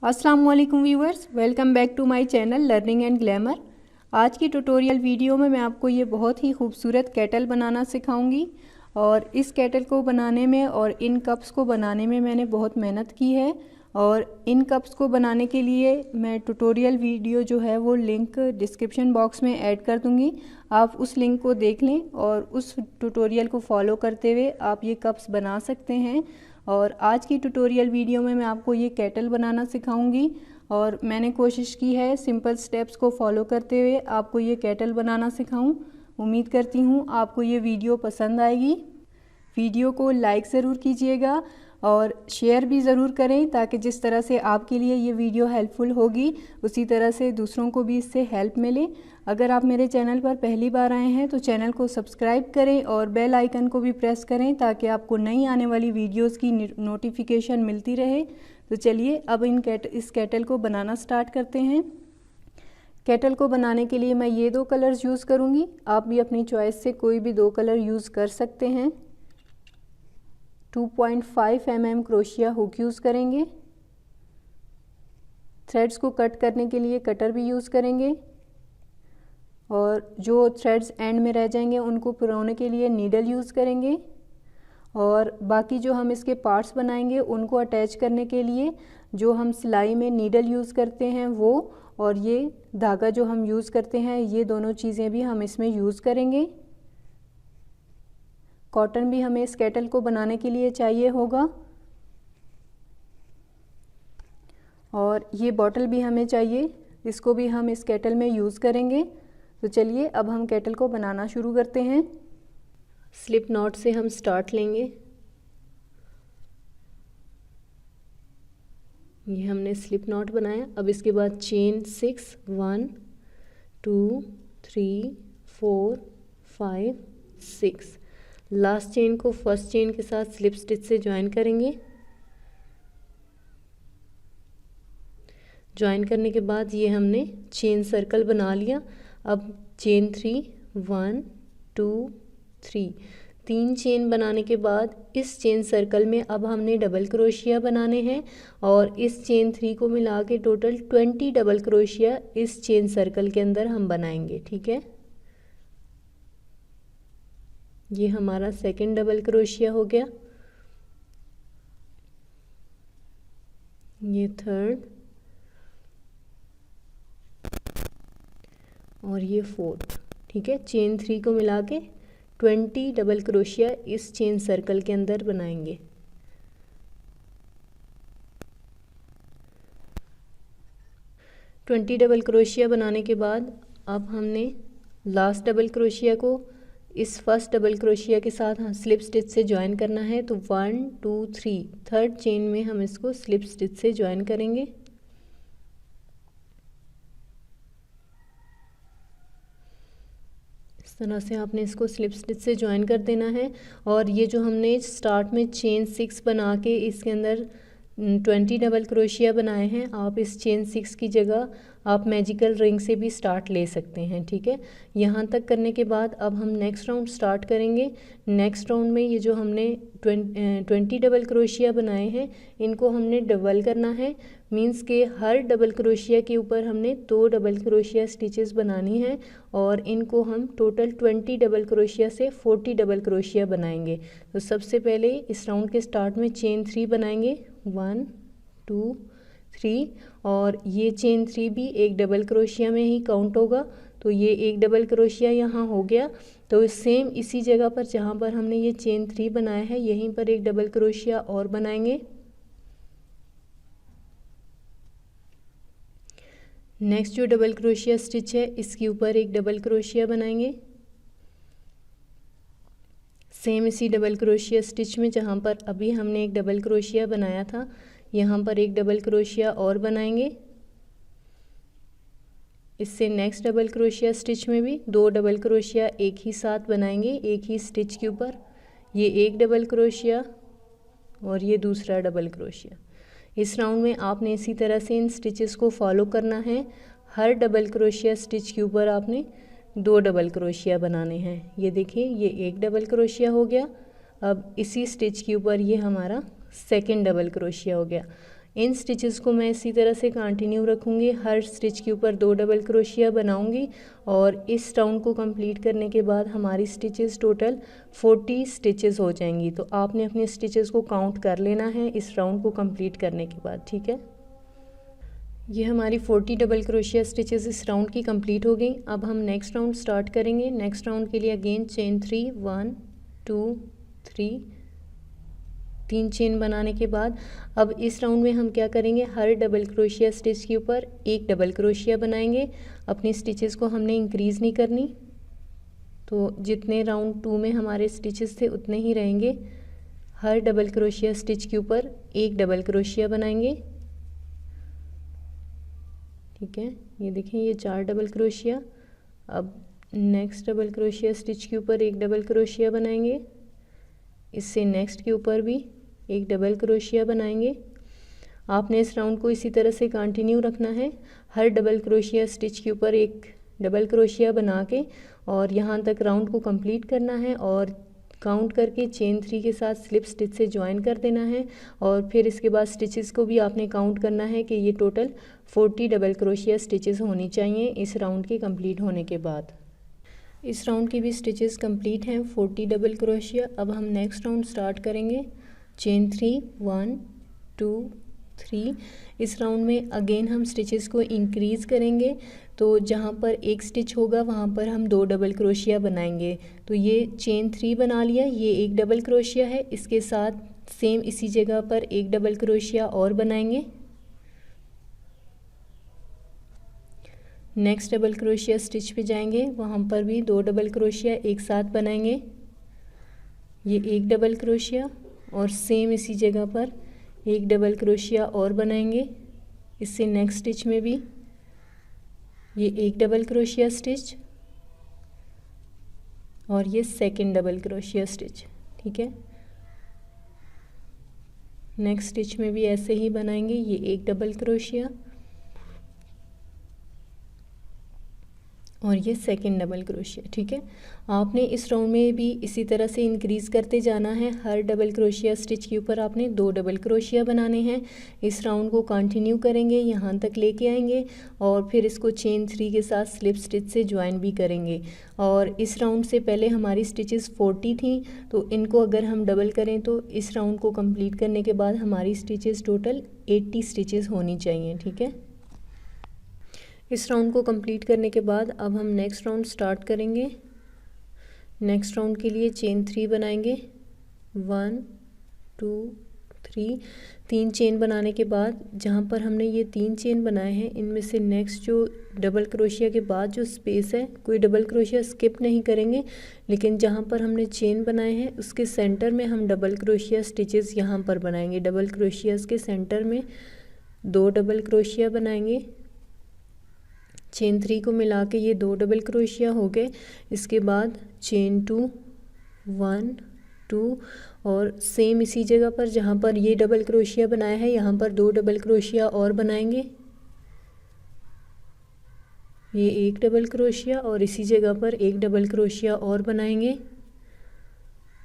अस्सलाम वालेकुम viewers, welcome back to my channel learning and glamour. आज की ट्यूटोरियल वीडियो में मैं आपको ये बहुत ही खूबसूरत केटल बनाना सिखाऊंगी। और इस केटल को बनाने में और इन कप्स को बनाने में मैंने बहुत मेहनत की है। और इन कप्स को बनाने के लिए मैं ट्यूटोरियल वीडियो जो है वो लिंक डिस्क्रिप्शन बॉक्स में ऐड कर दूँगी। आप उस लिंक को देख लें और उस ट्यूटोरियल को फॉलो करते हुए आप ये कप्स बना सकते हैं। और आज की ट्यूटोरियल वीडियो में मैं आपको ये केटल बनाना सिखाऊंगी और मैंने कोशिश की है सिंपल स्टेप्स को फॉलो करते हुए आपको ये केटल बनाना सिखाऊं। उम्मीद करती हूँ आपको ये वीडियो पसंद आएगी। वीडियो को लाइक ज़रूर कीजिएगा और शेयर भी ज़रूर करें, ताकि जिस तरह से आपके लिए ये वीडियो हेल्पफुल होगी उसी तरह से दूसरों को भी इससे हेल्प मिले। अगर आप मेरे चैनल पर पहली बार आए हैं तो चैनल को सब्सक्राइब करें और बेल आइकन को भी प्रेस करें, ताकि आपको नई आने वाली वीडियोस की नोटिफिकेशन मिलती रहे। तो चलिए अब इस केटल को बनाना स्टार्ट करते हैं। केटल को बनाने के लिए मैं ये दो कलर्स यूज़ करूँगी। आप भी अपनी चॉइस से कोई भी दो कलर यूज़ कर सकते हैं। 2.5 mm क्रोशिया हुक यूज़ करेंगे। थ्रेड्स को कट करने के लिए कटर भी यूज़ करेंगे और जो थ्रेड्स एंड में रह जाएंगे उनको पुरोने के लिए नीडल यूज़ करेंगे। और बाकी जो हम इसके पार्ट्स बनाएंगे उनको अटैच करने के लिए जो हम सिलाई में नीडल यूज़ करते हैं वो, और ये धागा जो हम यूज़ करते हैं, ये दोनों चीज़ें भी हम इसमें यूज़ करेंगे। कॉटन भी हमें इस केटल को बनाने के लिए चाहिए होगा और ये बॉटल भी हमें चाहिए, इसको भी हम इस केटल में यूज़ करेंगे। तो चलिए अब हम केटल को बनाना शुरू करते हैं। स्लिप नॉट से हम स्टार्ट लेंगे। ये हमने स्लिप नॉट बनाया। अब इसके बाद चेन 6 1 2 3 4 5 6 लास्ट चेन को फर्स्ट चेन के साथ स्लिप स्टिच से ज्वाइन करेंगे। ज्वाइन करने के बाद ये हमने चेन सर्कल बना लिया। अब चेन 3 1 2 3 तीन चेन बनाने के बाद इस चेन सर्कल में अब हमने डबल क्रोशिया बनाने हैं और इस चेन 3 को मिला के टोटल 20 डबल क्रोशिया इस चेन सर्कल के अंदर हम बनाएंगे। ठीक है, ये हमारा सेकंड डबल क्रोशिया हो गया, ये थर्ड और ये फोर्थ। ठीक है, चेन 3 को मिला के 20 डबल क्रोशिया इस चेन सर्कल के अंदर बनाएंगे। डबल क्रोशिया बनाने के बाद अब हमने लास्ट डबल क्रोशिया को इस फर्स्ट डबल क्रोशिया के साथ स्लिप स्टिच से ज्वाइन करना है। तो 1 2 3 थर्ड चेन में हम इसको स्लिप स्टिच से ज्वाइन करेंगे। इस तरह से आपने इसको स्लिप स्टिच से ज्वाइन कर देना है। और ये जो हमने स्टार्ट में चेन 6 बना के इसके अंदर 20 डबल क्रोशिया बनाए हैं, आप इस चेन 6 की जगह आप मैजिकल रिंग से भी स्टार्ट ले सकते हैं। ठीक है, यहाँ तक करने के बाद अब हम नेक्स्ट राउंड स्टार्ट करेंगे। नेक्स्ट राउंड में ये जो हमने 20 डबल क्रोशिया बनाए हैं इनको हमने डबल करना है। मींस के हर डबल क्रोशिया के ऊपर हमने 2 डबल क्रोशिया स्टिचेस बनानी है और इनको हम टोटल 20 डबल क्रोशिया से 40 डबल क्रोशिया बनाएंगे। तो सबसे पहले इस राउंड के स्टार्ट में चेन 3 बनाएंगे, 1 2 3 और ये चेन 3 भी एक डबल क्रोशिया में ही काउंट होगा। तो ये एक डबल क्रोशिया यहाँ हो गया। तो सेम इसी जगह पर जहाँ पर हमने ये चेन 3 बनाया है यहीं पर एक डबल क्रोशिया और बनाएंगे। नेक्स्ट जो डबल क्रोशिया स्टिच है इसके ऊपर एक डबल क्रोशिया बनाएंगे। सेम इसी डबल क्रोशिया स्टिच में जहाँ पर अभी हमने एक डबल क्रोशिया बनाया था यहाँ पर एक डबल क्रोशिया और बनाएंगे। इससे नेक्स्ट डबल क्रोशिया स्टिच में भी 2 डबल क्रोशिया एक ही साथ बनाएंगे एक ही स्टिच के ऊपर। ये एक डबल क्रोशिया और ये दूसरा डबल क्रोशिया। इस राउंड में आपने इसी तरह से इन स्टिचेस को फॉलो करना है। हर डबल क्रोशिया स्टिच के ऊपर आपने 2 डबल क्रोशिया बनाने हैं। ये देखिए, ये एक डबल क्रोशिया हो गया। अब इसी स्टिच के ऊपर ये हमारा सेकंड डबल क्रोशिया हो गया। इन स्टिचेस को मैं इसी तरह से कंटिन्यू रखूँगी, हर स्टिच के ऊपर 2 डबल क्रोशिया बनाऊँगी और इस राउंड को कंप्लीट करने के बाद हमारी स्टिचेस टोटल 40 स्टिचेस हो जाएंगी। तो आपने अपने स्टिचेस को काउंट कर लेना है इस राउंड को कंप्लीट करने के बाद, ठीक है। ये हमारी 40 डबल क्रोशिया स्टिचेस इस राउंड की कंप्लीट हो गई। अब हम नेक्स्ट राउंड स्टार्ट करेंगे। नेक्स्ट राउंड के लिए अगेन चेन 3, 1 2 3, 3 चेन बनाने के बाद अब इस राउंड में हम क्या करेंगे, हर डबल क्रोशिया स्टिच के ऊपर एक डबल क्रोशिया बनाएंगे। अपनी स्टिचेस को हमने इंक्रीज़ नहीं करनी, तो जितने राउंड 2 में हमारे स्टिचेस थे उतने ही रहेंगे। हर डबल क्रोशिया स्टिच के ऊपर एक डबल क्रोशिया बनाएंगे, ठीक है। ये देखें, ये 4 डबल क्रोशिया। अब नेक्स्ट डबल क्रोशिया स्टिच के ऊपर एक डबल क्रोशिया बनाएंगे, इससे नेक्स्ट के ऊपर भी एक डबल क्रोशिया बनाएंगे। आपने इस राउंड को इसी तरह से कंटिन्यू रखना है, हर डबल क्रोशिया स्टिच के ऊपर एक डबल क्रोशिया बना के और यहाँ तक राउंड को कंप्लीट करना है और काउंट करके चेन 3 के साथ स्लिप स्टिच से ज्वाइन कर देना है। और फिर इसके बाद स्टिचेस को भी आपने काउंट करना है कि ये टोटल 40 डबल क्रोशिया स्टिचेस होनी चाहिए इस राउंड के कंप्लीट होने के बाद। इस राउंड की भी स्टिचेस कंप्लीट हैं 40 डबल क्रोशिया। अब हम नेक्स्ट राउंड स्टार्ट करेंगे। चेन 3, 1 2 3। इस राउंड में अगेन हम स्टिचेस को इंक्रीज़ करेंगे, तो जहाँ पर एक स्टिच होगा वहाँ पर हम 2 डबल क्रोशिया बनाएंगे। तो ये चेन 3 बना लिया, ये एक डबल क्रोशिया है, इसके साथ सेम इसी जगह पर एक डबल क्रोशिया और बनाएंगे। नेक्स्ट डबल क्रोशिया स्टिच पे जाएंगे, वहाँ पर भी 2 डबल क्रोशिया एक साथ बनाएंगे। ये एक डबल क्रोशिया और सेम इसी जगह पर एक डबल क्रोशिया और बनाएंगे। इससे नेक्स्ट स्टिच में भी ये एक डबल क्रोशिया स्टिच और ये सेकंड डबल क्रोशिया स्टिच, ठीक है। नेक्स्ट स्टिच में भी ऐसे ही बनाएंगे, ये एक डबल क्रोशिया और ये सेकंड डबल क्रोशिया, ठीक है। आपने इस राउंड में भी इसी तरह से इंक्रीज़ करते जाना है, हर डबल क्रोशिया स्टिच के ऊपर आपने 2 डबल क्रोशिया बनाने हैं। इस राउंड को कंटिन्यू करेंगे, यहाँ तक लेके आएंगे और फिर इसको चेन 3 के साथ स्लिप स्टिच से ज्वाइन भी करेंगे। और इस राउंड से पहले हमारी स्टिचेस 40 थी, तो इनको अगर हम डबल करें तो इस राउंड को कंप्लीट करने के बाद हमारी स्टिचेस टोटल 80 स्टिचेस होनी चाहिए, ठीक है। इस राउंड को कंप्लीट करने के बाद अब हम नेक्स्ट राउंड स्टार्ट करेंगे। नेक्स्ट राउंड के लिए चेन 3 बनाएंगे, 1 2 3। 3 चेन बनाने के बाद जहाँ पर हमने ये 3 चेन बनाए हैं, इनमें से नेक्स्ट जो डबल क्रोशिया के बाद जो स्पेस है, कोई डबल क्रोशिया स्किप नहीं करेंगे, लेकिन जहाँ पर हमने चेन बनाए हैं उसके सेंटर में हम डबल क्रोशिया स्टिचेस यहाँ पर बनाएंगे। डबल क्रोशियाज़ के सेंटर में 2 डबल क्रोशिया बनाएंगे। चेन 3 को मिला के ये 2 डबल क्रोशिया हो गए। इसके बाद चेन 2, 1 2 और सेम इसी जगह पर जहाँ पर ये डबल क्रोशिया बनाया है यहाँ पर 2 डबल क्रोशिया और बनाएंगे। ये एक डबल क्रोशिया और इसी जगह पर एक डबल क्रोशिया और बनाएंगे,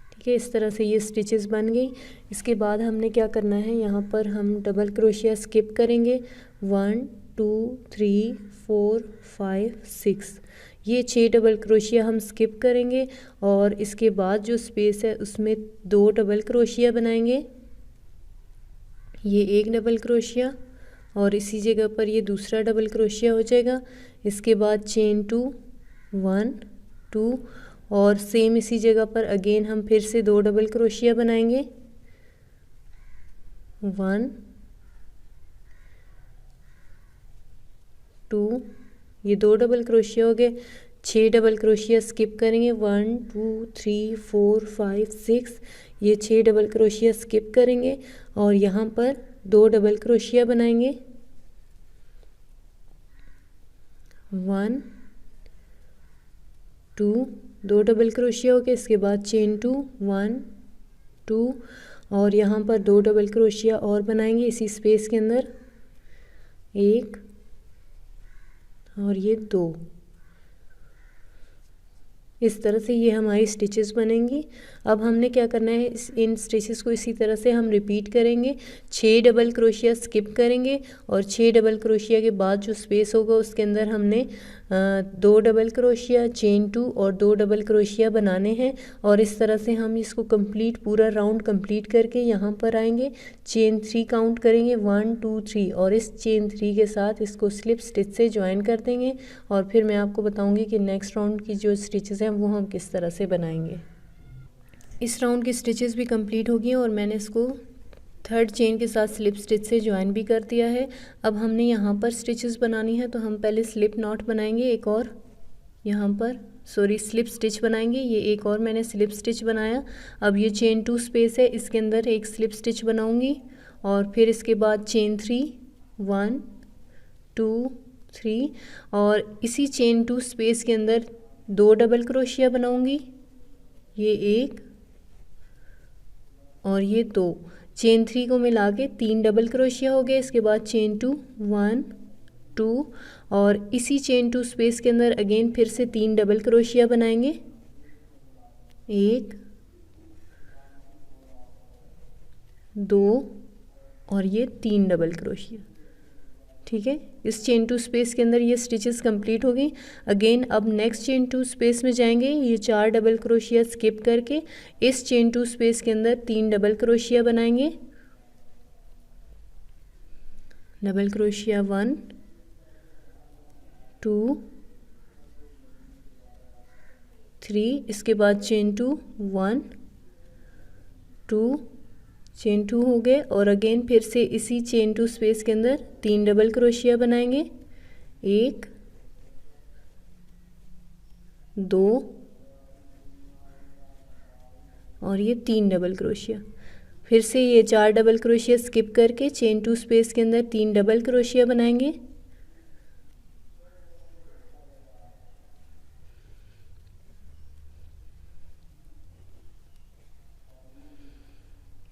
ठीक है। इस तरह से ये स्टिचेस बन गई। इसके बाद हमने क्या करना है, यहाँ पर हम डबल क्रोशिया स्किप करेंगे। 1 2 3 4 5 6, ये 6 डबल क्रोशिया हम स्किप करेंगे और इसके बाद जो स्पेस है उसमें 2 डबल क्रोशिया बनाएंगे। ये एक डबल क्रोशिया और इसी जगह पर ये दूसरा डबल क्रोशिया हो जाएगा। इसके बाद चेन 2, 1 2 और सेम इसी जगह पर अगेन हम फिर से 2 डबल क्रोशिया बनाएंगे। 1 2, ये 2 डबल क्रोशिया हो गए। 6 डबल क्रोशिया स्किप करेंगे, 1 2 3 4 5 6, ये 6 डबल क्रोशिया स्किप करेंगे और यहाँ पर 2 डबल क्रोशिया बनाएंगे। 1 2, 2 डबल क्रोशिया हो गए। इसके बाद चेन 2, 1 2 और यहाँ पर 2 डबल क्रोशिया और बनाएंगे इसी स्पेस के अंदर, एक और ये 2। इस तरह से ये हमारी स्टिचेस बनेंगी। अब हमने क्या करना है, इन स्टिचेस को इसी तरह से हम रिपीट करेंगे। 6 डबल क्रोशिया स्किप करेंगे और 6 डबल क्रोशिया के बाद जो स्पेस होगा उसके अंदर हमने 2 डबल क्रोशिया, चेन 2 और 2 डबल क्रोशिया बनाने हैं। और इस तरह से हम इसको कंप्लीट पूरा राउंड कंप्लीट करके यहाँ पर आएंगे, चेन 3 काउंट करेंगे 1 2 3 और इस चेन 3 के साथ इसको स्लिप स्टिच से ज्वाइन कर देंगे। और फिर मैं आपको बताऊँगी कि नेक्स्ट राउंड की जो स्टिचेस हैं वो हम किस तरह से बनाएंगे। इस राउंड की स्टिचेस भी कंप्लीट होगी और मैंने इसको थर्ड चेन के साथ स्लिप स्टिच से ज्वाइन भी कर दिया है। अब हमने यहाँ पर स्टिचेस बनानी है, तो हम पहले स्लिप नॉट बनाएंगे, एक और यहाँ पर स्लिप स्टिच बनाएंगे। ये एक और मैंने स्लिप स्टिच बनाया। अब ये चेन 2 स्पेस है, इसके अंदर एक स्लिप स्टिच बनाऊंगी और फिर इसके बाद चेन 3 1 2 3 और इसी चेन 2 स्पेस के अंदर 2 डबल क्रोशिया बनाऊंगी, ये एक और ये 2। चेन 3 को मिला के 3 डबल क्रोशिया हो गए। इसके बाद चेन 2 1 2 और इसी चेन 2 स्पेस के अंदर अगेन फिर से 3 डबल क्रोशिया बनाएंगे, एक 2 और ये 3 डबल क्रोशिया। ठीक है, इस चेन 2 स्पेस के अंदर ये स्टिचेस कंप्लीट हो गई। अगेन अब नेक्स्ट चेन 2 स्पेस में जाएंगे, ये 4 डबल क्रोशिया स्किप करके इस चेन 2 स्पेस के अंदर 3 डबल क्रोशिया बनाएंगे, डबल क्रोशिया 1 2 3। इसके बाद चेन 2 1 2 चेन 2 हो गए और अगेन फिर से इसी चेन 2 स्पेस के अंदर 3 डबल क्रोशिया बनाएंगे, एक 2 और ये 3 डबल क्रोशिया। फिर से ये 4 डबल क्रोशिया स्किप करके चेन 2 स्पेस के अंदर 3 डबल क्रोशिया बनाएंगे,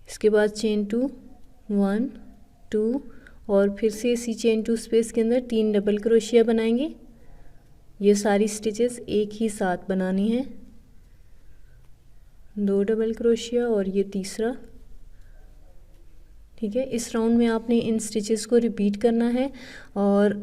इसके बाद चेन 2 1 2 और फिर से इसी चेन 2 स्पेस के अंदर 3 डबल क्रोशिया बनाएंगे। ये सारी स्टिचेस एक ही साथ बनानी है, 2 डबल क्रोशिया और ये तीसरा। ठीक है, इस राउंड में आपने इन स्टिचेस को रिपीट करना है और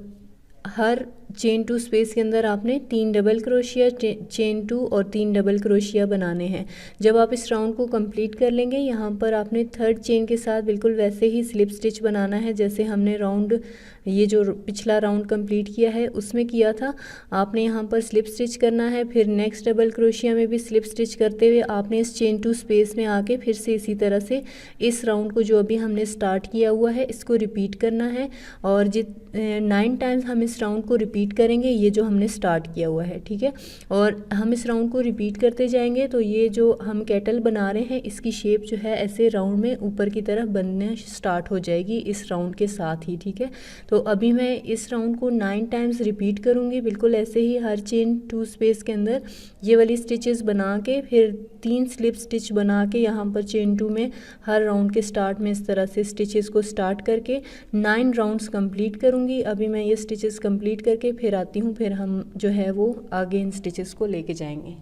हर चेन 2 स्पेस के अंदर आपने 3 डबल क्रोशिया, चेन 2 और 3 डबल क्रोशिया बनाने हैं। जब आप इस राउंड को कंप्लीट कर लेंगे, यहाँ पर आपने थर्ड चेन के साथ बिल्कुल वैसे ही स्लिप स्टिच बनाना है जैसे हमने राउंड ये जो पिछला राउंड कंप्लीट किया है उसमें किया था। आपने यहाँ पर स्लिप स्टिच करना है, फिर नेक्स्ट डबल क्रोशिया में भी स्लिप स्टिच करते हुए आपने इस चेन 2 स्पेस में आके फिर से इसी तरह से इस राउंड को जो अभी हमने स्टार्ट किया हुआ है इसको रिपीट करना है। और 9 टाइम्स हम इस राउंड को रिपीट करेंगे, ये जो हमने स्टार्ट किया हुआ है। ठीक है, और हम इस राउंड को रिपीट करते जाएंगे तो ये जो हम कैटल बना रहे हैं इसकी शेप जो है ऐसे राउंड में ऊपर की तरफ बनने स्टार्ट हो जाएगी इस राउंड के साथ ही। ठीक है, तो अभी मैं इस राउंड को 9 टाइम्स रिपीट करूँगी, बिल्कुल ऐसे ही हर चेन 2 स्पेस के अंदर ये वाली स्टिचेस बना के फिर 3 स्लिप स्टिच बना के यहाँ पर चेन 2 में हर राउंड के स्टार्ट में इस तरह से स्टिचेस को स्टार्ट करके 9 राउंड्स कंप्लीट करूँगी। अभी मैं ये स्टिचेस कंप्लीट करके फिर आती हूँ, फिर हम जो है वो आगे इन स्टिचेस को लेके जाएंगे।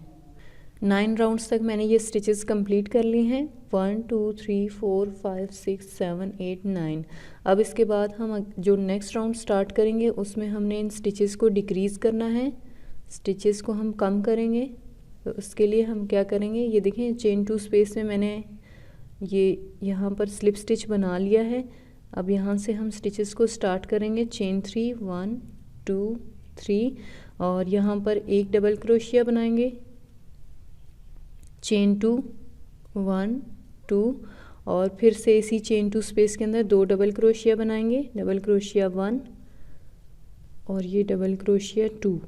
9 राउंड्स तक मैंने ये स्टिचेस कंप्लीट कर ली हैं, 1 2 3 4 5 6 7 8 9। अब इसके बाद हम जो नेक्स्ट राउंड स्टार्ट करेंगे उसमें हमने इन स्टिचेस को डिक्रीज़ करना है, स्टिचेस को हम कम करेंगे। तो उसके लिए हम क्या करेंगे, ये देखें चेन 2 स्पेस में मैंने ये यहाँ पर स्लिप स्टिच बना लिया है। अब यहाँ से हम स्टिचेस को स्टार्ट करेंगे, चेन 3 1 2 3 और यहाँ पर एक डबल क्रोशिया बनाएंगे, चेन 2 1 2 और फिर से इसी चेन 2 स्पेस के अंदर 2 डबल क्रोशिया बनाएंगे, डबल क्रोशिया 1 और ये डबल क्रोशिया 2।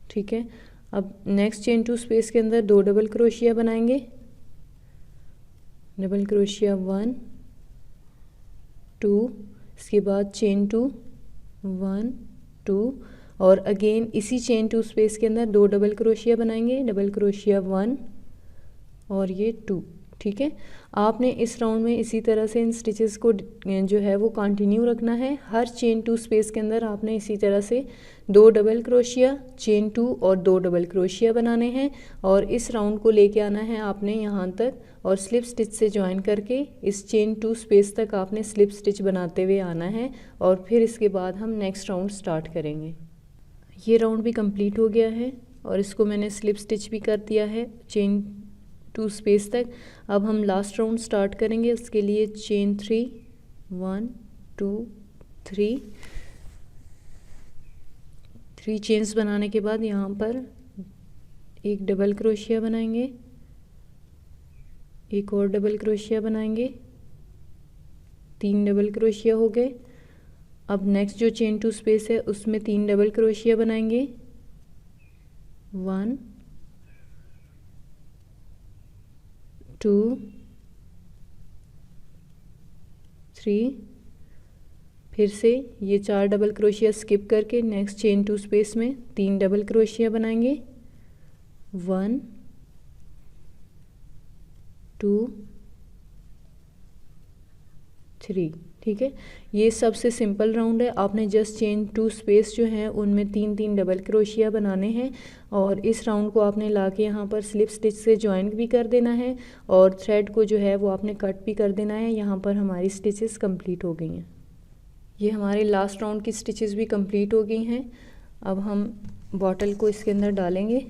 ठीक है, अब नेक्स्ट चेन 2 स्पेस के अंदर 2 डबल क्रोशिया बनाएंगे, डबल क्रोशिया 1 2, इसके बाद चेन 2 1 2 और अगेन इसी चेन 2 स्पेस के अंदर 2 डबल क्रोशिया बनाएंगे, डबल क्रोशिया 1 और ये 2। ठीक है। आपने इस राउंड में इसी तरह से इन स्टिचेस को जो है वो कंटिन्यू रखना है। हर चेन 2 स्पेस के अंदर आपने इसी तरह से 2 डबल क्रोशिया, चेन 2 और 2 डबल क्रोशिया बनाने हैं और इस राउंड को लेके आना है आपने यहाँ तक और स्लिप स्टिच से ज्वाइन करके इस चेन 2 स्पेस तक आपने स्लिप स्टिच बनाते हुए आना है और फिर इसके बाद हम नेक्स्ट राउंड स्टार्ट करेंगे। ये राउंड भी कंप्लीट हो गया है और इसको मैंने स्लिप स्टिच भी कर दिया है चेन 2 स्पेस तक। अब हम लास्ट राउंड स्टार्ट करेंगे। उसके लिए चेन 3, 1 2 3 चेन्स बनाने के बाद यहाँ पर एक डबल क्रोशिया बनाएंगे, एक और डबल क्रोशिया बनाएंगे, 3 डबल क्रोशिया हो गए। अब नेक्स्ट जो चेन 2 स्पेस है उसमें 3 डबल क्रोशिया बनाएंगे, 1 2 3। फिर से ये 4 डबल क्रोशिया स्किप करके नेक्स्ट चेन 2 स्पेस में 3 डबल क्रोशिया बनाएंगे, 1 2 3। ठीक है, ये सबसे सिंपल राउंड है। आपने जस्ट चेन 2 स्पेस जो हैं उनमें 3 डबल क्रोशिया बनाने हैं और इस राउंड को आपने लाके यहाँ पर स्लिप स्टिच से ज्वाइन भी कर देना है और थ्रेड को जो है वो आपने कट भी कर देना है। यहाँ पर हमारी स्टिचेस कंप्लीट हो गई हैं। ये हमारे लास्ट राउंड की स्टिचेस भी कंप्लीट हो गई हैं। अब हम बॉटल को इसके अंदर डालेंगे।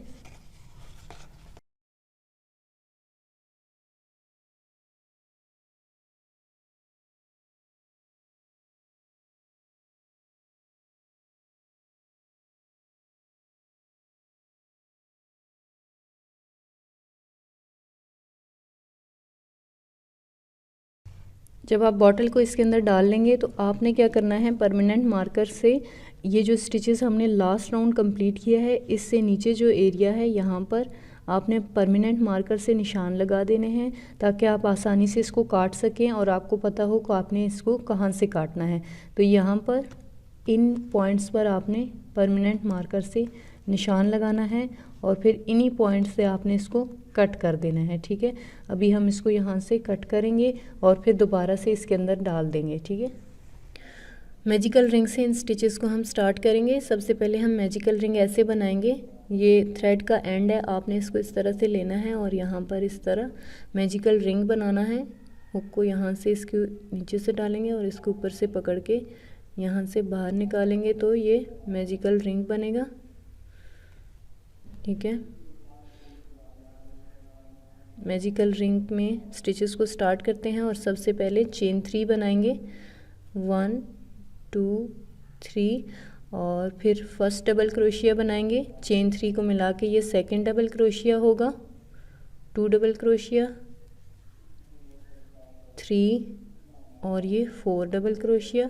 जब आप बॉटल को इसके अंदर डाल लेंगे तो आपने क्या करना है, परमानेंट मार्कर से ये जो स्टिचेस हमने लास्ट राउंड कंप्लीट किया है इससे नीचे जो एरिया है यहाँ पर आपने परमानेंट मार्कर से निशान लगा देने हैं ताकि आप आसानी से इसको काट सकें और आपको पता हो कि आपने इसको कहाँ से काटना है। तो यहाँ पर इन पॉइंट्स पर आपने परमानेंट मार्कर से निशान लगाना है और फिर इन्हीं पॉइंट से आपने इसको कट कर देना है। ठीक है, अभी हम इसको यहाँ से कट करेंगे और फिर दोबारा से इसके अंदर डाल देंगे। ठीक है, मैजिकल रिंग से इन स्टिचेस को हम स्टार्ट करेंगे। सबसे पहले हम मैजिकल रिंग ऐसे बनाएंगे। ये थ्रेड का एंड है, आपने इसको इस तरह से लेना है और यहाँ पर इस तरह मैजिकल रिंग बनाना है। हुक को यहाँ से इसके नीचे से डालेंगे और इसको ऊपर से पकड़ के यहाँ से बाहर निकालेंगे तो ये मैजिकल रिंग बनेगा। ठीक है, मैजिकल रिंग में स्टिचेस को स्टार्ट करते हैं और सबसे पहले चेन 3 बनाएंगे, 1 2 3 और फिर फर्स्ट डबल क्रोशिया बनाएंगे। चेन 3 को मिला के ये सेकंड डबल क्रोशिया होगा, 2 डबल क्रोशिया, 3 और ये 4 डबल क्रोशिया।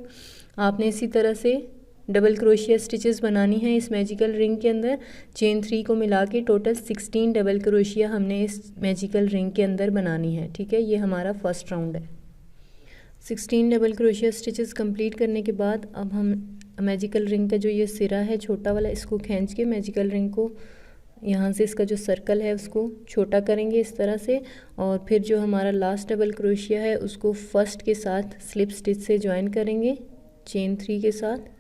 आपने इसी तरह से डबल क्रोशिया स्टिचेस बनानी है इस मैजिकल रिंग के अंदर। चेन 3 को मिला के टोटल 16 डबल क्रोशिया हमने इस मैजिकल रिंग के अंदर बनानी है। ठीक है, ये हमारा फर्स्ट राउंड है। 16 डबल क्रोशिया स्टिचेस कंप्लीट करने के बाद अब हम मैजिकल रिंग का जो ये सिरा है छोटा वाला, इसको खींच के मैजिकल रिंग को यहाँ से इसका जो सर्कल है उसको छोटा करेंगे इस तरह से और फिर जो हमारा लास्ट डबल क्रोशिया है उसको फर्स्ट के साथ स्लिप स्टिच से ज्वाइन करेंगे चेन 3 के साथ।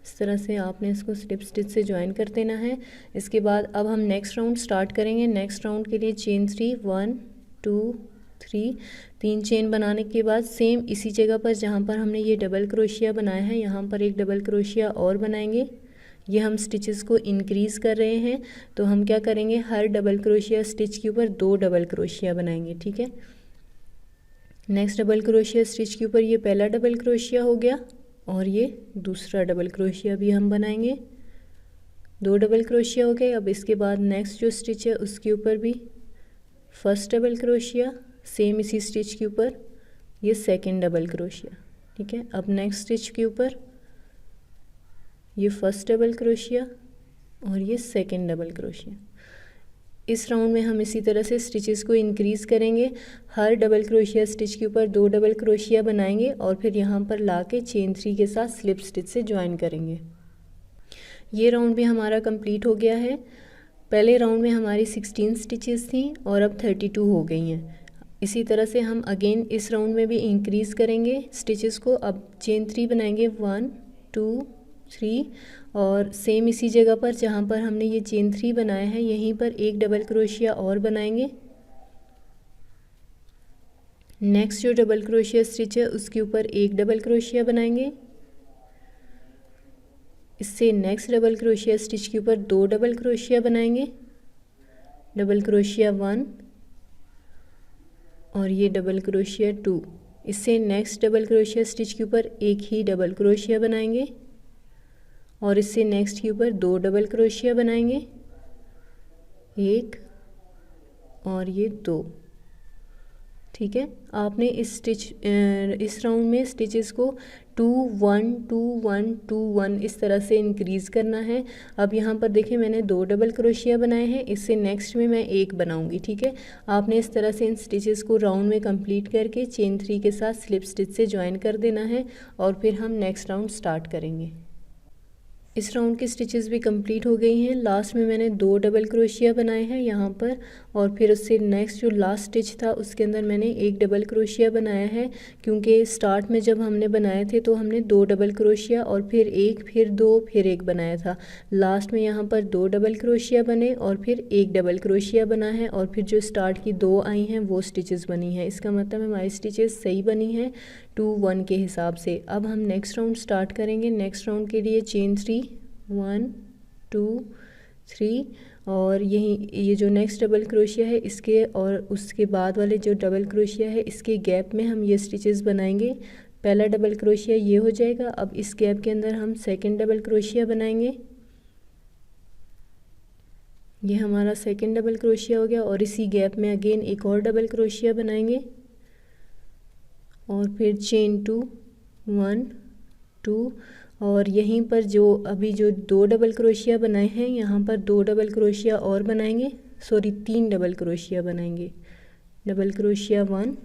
इस तरह से आपने इसको स्लिप स्टिच से ज्वाइन कर देना है। इसके बाद अब हम नेक्स्ट राउंड स्टार्ट करेंगे। नेक्स्ट राउंड के लिए चेन 3, 1 2 3, 3 चेन बनाने के बाद सेम इसी जगह पर जहाँ पर हमने ये डबल क्रोशिया बनाया है यहाँ पर एक डबल क्रोशिया और बनाएंगे। ये हम स्टिचेस को इंक्रीज़ कर रहे हैं तो हम क्या करेंगे, हर डबल क्रोशिया स्टिच के ऊपर 2 डबल क्रोशिया बनाएंगे। ठीक है, नेक्स्ट डबल क्रोशिया स्टिच के ऊपर ये पहला डबल क्रोशिया हो गया और ये दूसरा डबल क्रोशिया भी हम बनाएंगे, 2 डबल क्रोशिया हो गए। अब इसके बाद नेक्स्ट जो स्टिच है उसके ऊपर भी फर्स्ट डबल क्रोशिया, सेम इसी स्टिच के ऊपर ये सेकंड डबल क्रोशिया। ठीक है, अब नेक्स्ट स्टिच के ऊपर ये फर्स्ट डबल क्रोशिया और ये सेकंड डबल क्रोशिया। इस राउंड में हम इसी तरह से स्टिचेस को इंक्रीज़ करेंगे। हर डबल क्रोशिया स्टिच के ऊपर 2 डबल क्रोशिया बनाएंगे और फिर यहाँ पर लाके चेन 3 के साथ स्लिप स्टिच से ज्वाइन करेंगे। ये राउंड भी हमारा कंप्लीट हो गया है। पहले राउंड में हमारी 16 स्टिचेस थी और अब 32 हो गई हैं। इसी तरह से हम अगेन इस राउंड में भी इंक्रीज़ करेंगे स्टिचेस को। अब चेन 3 बनाएंगे 1 2 3 और सेम इसी जगह पर जहाँ पर हमने ये चेन 3 बनाया है यहीं पर एक डबल क्रोशिया और बनाएंगे। नेक्स्ट जो डबल क्रोशिया स्टिच है उसके ऊपर एक डबल क्रोशिया बनाएंगे। इससे नेक्स्ट डबल क्रोशिया स्टिच के ऊपर दो डबल क्रोशिया बनाएंगे, डबल क्रोशिया 1 और ये डबल क्रोशिया 2। इससे नेक्स्ट डबल क्रोशिया स्टिच के ऊपर एक ही डबल क्रोशिया बनाएंगे और इससे नेक्स्ट के ऊपर दो डबल क्रोशिया बनाएंगे, एक और ये दो। ठीक है, आपने इस राउंड में स्टिचेस को 2 1 2 1 2 1 इस तरह से इंक्रीज़ करना है। अब यहाँ पर देखें मैंने दो डबल क्रोशिया बनाए हैं, इससे नेक्स्ट में मैं एक बनाऊंगी। ठीक है, आपने इस तरह से इन स्टिचेस को राउंड में कंप्लीट करके चेन 3 के साथ स्लिप स्टिच से ज्वाइन कर देना है और फिर हम नेक्स्ट राउंड स्टार्ट करेंगे। इस राउंड की स्टिचेस भी कंप्लीट हो गई हैं। लास्ट में मैंने दो डबल क्रोशिया बनाए हैं यहाँ पर और फिर उससे नेक्स्ट जो लास्ट स्टिच था उसके अंदर मैंने एक डबल क्रोशिया बनाया है, क्योंकि स्टार्ट में जब हमने बनाए थे तो हमने दो डबल क्रोशिया और फिर एक फिर दो फिर एक बनाया था। लास्ट में यहाँ पर दो डबल क्रोशिया बने और फिर एक डबल क्रोशिया बना है और फिर जो स्टार्ट की दो आई हैं वो स्टिचेस बनी हैं। इसका मतलब हमारी स्टिचेस सही बनी हैं 2 1 के हिसाब से। अब हम नेक्स्ट राउंड स्टार्ट करेंगे। नेक्स्ट राउंड के लिए चेन 3 1 2 3 और ये जो नेक्स्ट डबल क्रोशिया है इसके और उसके बाद वाले जो डबल क्रोशिया है इसके गैप में हम ये स्टिचेस बनाएंगे। पहला डबल क्रोशिया ये हो जाएगा। अब इस गैप के अंदर हम सेकंड डबल क्रोशिया बनाएंगे। ये हमारा सेकंड डबल क्रोशिया हो गया और इसी गैप में अगेन एक और डबल क्रोशिया बनाएंगे और फिर चेन 2 1 2 और यहीं पर जो अभी जो दो डबल क्रोशिया बनाए हैं यहाँ पर दो डबल क्रोशिया और बनाएंगे, सॉरी तीन डबल क्रोशिया बनाएंगे। डबल क्रोशिया 1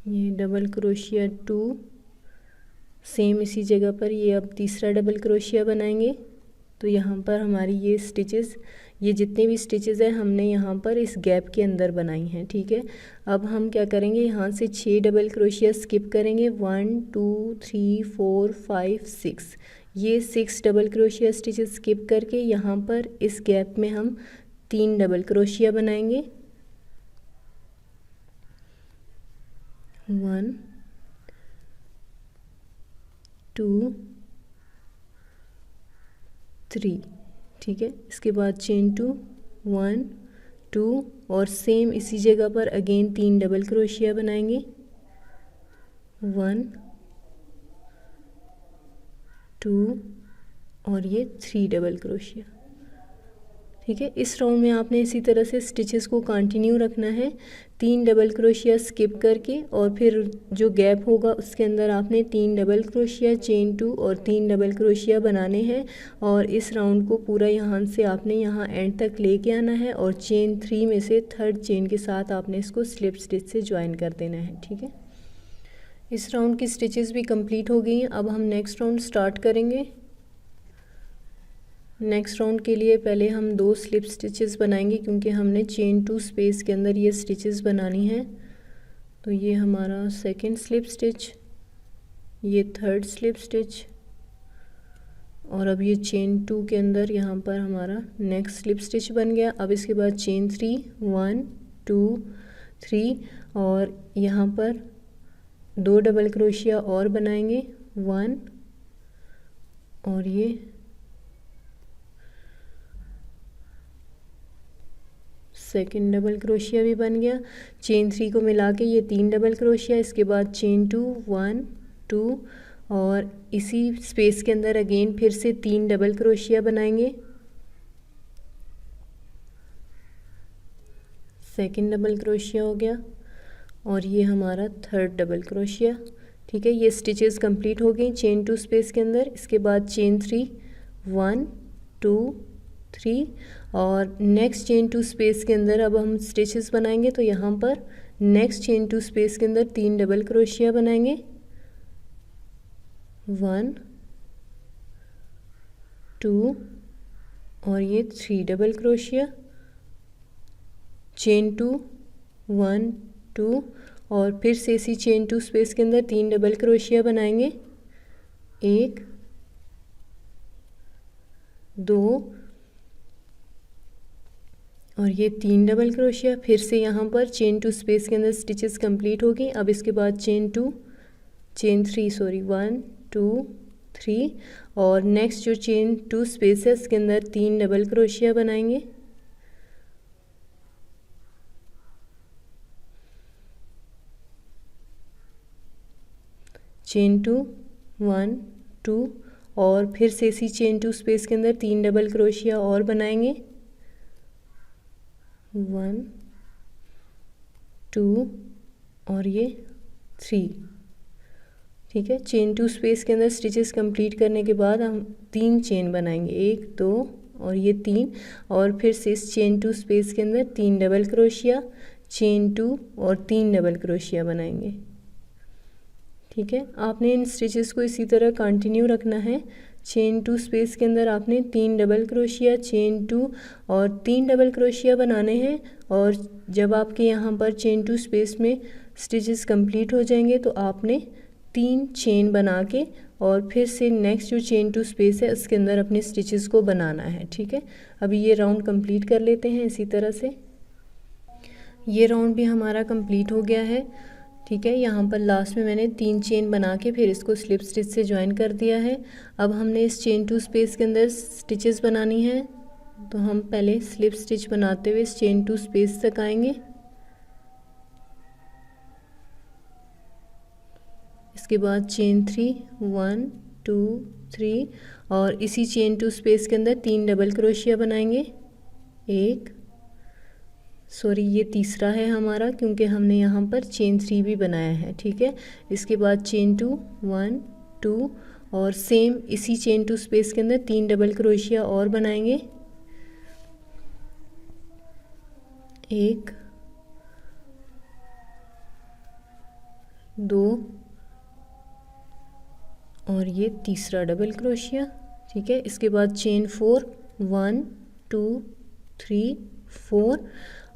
ये डबल क्रोशिया 2 सेम इसी जगह पर ये अब तीसरा डबल क्रोशिया बनाएंगे। तो यहाँ पर हमारी ये स्टिचेस, ये जितने भी स्टिचेस हैं हमने यहाँ पर इस गैप के अंदर बनाई हैं। ठीक है, अब हम क्या करेंगे, यहाँ से 6 डबल क्रोशिया स्किप करेंगे 1 2 3 4 5 6। ये 6 डबल क्रोशिया स्टिचेस स्किप करके यहाँ पर इस गैप में हम 3 डबल क्रोशिया बनाएंगे। 1 2 3। ठीक है, इसके बाद चेन 2 1 2 और सेम इसी जगह पर अगेन 3 डबल क्रोशिया बनाएंगे। 1 2 और ये 3 डबल क्रोशिया। ठीक है, इस राउंड में आपने इसी तरह से स्टिचेस को कंटिन्यू रखना है, 3 डबल क्रोशिया स्किप करके और फिर जो गैप होगा उसके अंदर आपने 3 डबल क्रोशिया चेन 2 और 3 डबल क्रोशिया बनाने हैं और इस राउंड को पूरा यहाँ से आपने यहाँ एंड तक लेके आना है और चेन 3 में से थर्ड चेन के साथ आपने इसको स्लिप स्टिच से ज्वाइन कर देना है। ठीक है, इस राउंड की स्टिचेस भी कंप्लीट हो गई हैं। अब हम नेक्स्ट राउंड स्टार्ट करेंगे। नेक्स्ट राउंड के लिए पहले हम 2 स्लिप स्टिचेस बनाएंगे क्योंकि हमने चेन 2 स्पेस के अंदर ये स्टिचेस बनानी है। तो ये हमारा सेकंड स्लिप स्टिच, ये थर्ड स्लिप स्टिच और अब ये चेन 2 के अंदर यहाँ पर हमारा नेक्स्ट स्लिप स्टिच बन गया। अब इसके बाद चेन 3 1 2 3 और यहाँ पर 2 डबल क्रोशिया और बनाएंगे 1 और ये सेकंड डबल क्रोशिया भी बन गया। चेन 3 को मिला के ये 3 डबल क्रोशिया, इसके बाद चेन 2 1 2 और इसी स्पेस के अंदर अगेन फिर से 3 डबल क्रोशिया बनाएंगे। सेकंड डबल क्रोशिया हो गया और ये हमारा थर्ड डबल क्रोशिया। ठीक है, ये स्टिचेस कंप्लीट हो गई चेन 2 स्पेस के अंदर। इसके बाद चेन 3 1 2 3 और नेक्स्ट चेन 2 स्पेस के अंदर अब हम स्टिचेस बनाएंगे। तो यहाँ पर नेक्स्ट चेन 2 स्पेस के अंदर 3 डबल क्रोशिया बनाएंगे 1 2 और ये 3 डबल क्रोशिया, चेन 2, 1 2 और फिर से इसी चेन 2 स्पेस के अंदर 3 डबल क्रोशिया बनाएंगे, 1 2 और ये 3 डबल क्रोशिया। फिर से यहाँ पर चेन 2 स्पेस के अंदर स्टिचेस कंप्लीट होगी। अब इसके बाद चेन 3 सॉरी 1 2 3 और नेक्स्ट जो चेन 2 स्पेस है इसके अंदर 3 डबल क्रोशिया बनाएंगे, चेन 2 1 2 और फिर से इसी चेन 2 स्पेस के अंदर 3 डबल क्रोशिया और बनाएंगे, 1 2 और ये 3। ठीक है, चेन 2 स्पेस के अंदर स्टिचेस कंप्लीट करने के बाद हम 3 चेन बनाएंगे, 1 2 और ये 3 और फिर से इस चेन 2 स्पेस के अंदर 3 डबल क्रोशिया, चेन 2 और 3 डबल क्रोशिया बनाएंगे। ठीक है, आपने इन स्टिचेस को इसी तरह कंटिन्यू रखना है। चेन 2 स्पेस के अंदर आपने 3 डबल क्रोशिया, चेन 2 और 3 डबल क्रोशिया बनाने हैं और जब आपके यहाँ पर चेन 2 स्पेस में स्टिचेस कंप्लीट हो जाएंगे तो आपने 3 चेन बना के और फिर से नेक्स्ट जो चेन 2 स्पेस है उसके अंदर अपने स्टिचेस को बनाना है। ठीक है, अभी ये राउंड कंप्लीट कर लेते हैं इसी तरह से। ये राउंड भी हमारा कंप्लीट हो गया है। ठीक है, यहाँ पर लास्ट में मैंने 3 चेन बना के फिर इसको स्लिप स्टिच से ज्वाइन कर दिया है। अब हमने इस चेन 2 स्पेस के अंदर स्टिचेस बनानी है, तो हम पहले स्लिप स्टिच बनाते हुए इस चेन 2 स्पेस तक आएंगे। इसके बाद चेन 3 1 2 3 और इसी चेन 2 स्पेस के अंदर 3 डबल क्रोशिया बनाएंगे, ये तीसरा है हमारा क्योंकि हमने यहाँ पर चेन 3 भी बनाया है। ठीक है, इसके बाद चेन 2 1 2 और सेम इसी चेन 2 स्पेस के अंदर 3 डबल क्रोशिया और बनाएंगे, 1 2 और ये तीसरा डबल क्रोशिया। ठीक है, इसके बाद चेन 4 1 2 3 4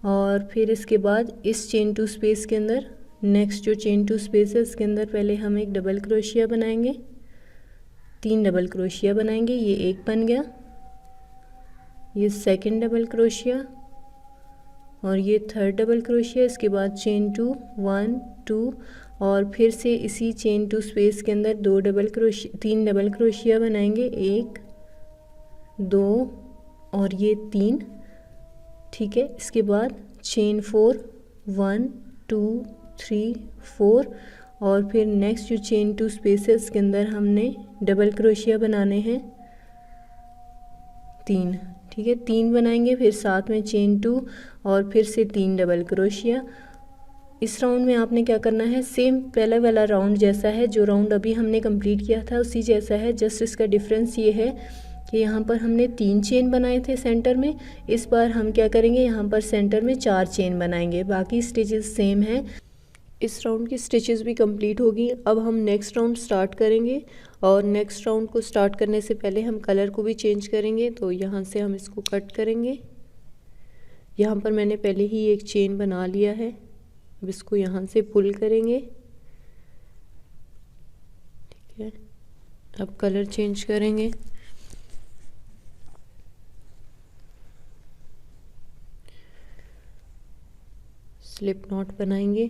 और फिर इसके बाद इस चेन 2 स्पेस के अंदर नेक्स्ट जो चेन 2 स्पेस है इसके अंदर पहले हम एक डबल क्रोशिया बनाएंगे, 3 डबल क्रोशिया बनाएंगे, ये एक बन गया, ये सेकंड डबल क्रोशिया और ये थर्ड डबल क्रोशिया। इसके बाद चेन 2 1 2 और फिर से इसी चेन 2 स्पेस के अंदर 3 डबल क्रोशिया बनाएंगे, 1 2 और ये 3। ठीक है, इसके बाद चेन 4 1 2 3 4 और फिर नेक्स्ट जो चेन 2 स्पेस है इसके अंदर हमने डबल क्रोशिया बनाने हैं 3। ठीक है, 3 बनाएंगे, फिर साथ में चेन 2 और फिर से 3 डबल क्रोशिया। इस राउंड में आपने क्या करना है, सेम पहले वाला राउंड जैसा है, जो राउंड अभी हमने कंप्लीट किया था उसी जैसा है, जस्ट इसका डिफरेंस ये है कि यहाँ पर हमने 3 चेन बनाए थे सेंटर में, इस बार हम क्या करेंगे यहाँ पर सेंटर में 4 चेन बनाएंगे, बाकी स्टिचेस सेम हैं। इस राउंड की स्टिचेस भी कंप्लीट होगी। अब हम नेक्स्ट राउंड स्टार्ट करेंगे और नेक्स्ट राउंड को स्टार्ट करने से पहले हम कलर को भी चेंज करेंगे, तो यहाँ से हम इसको कट करेंगे। यहाँ पर मैंने पहले ही एक चेन बना लिया है, अब इसको यहाँ से पुल करेंगे। ठीक है, अब कलर चेंज करेंगे। स्लिप नॉट बनाएंगे,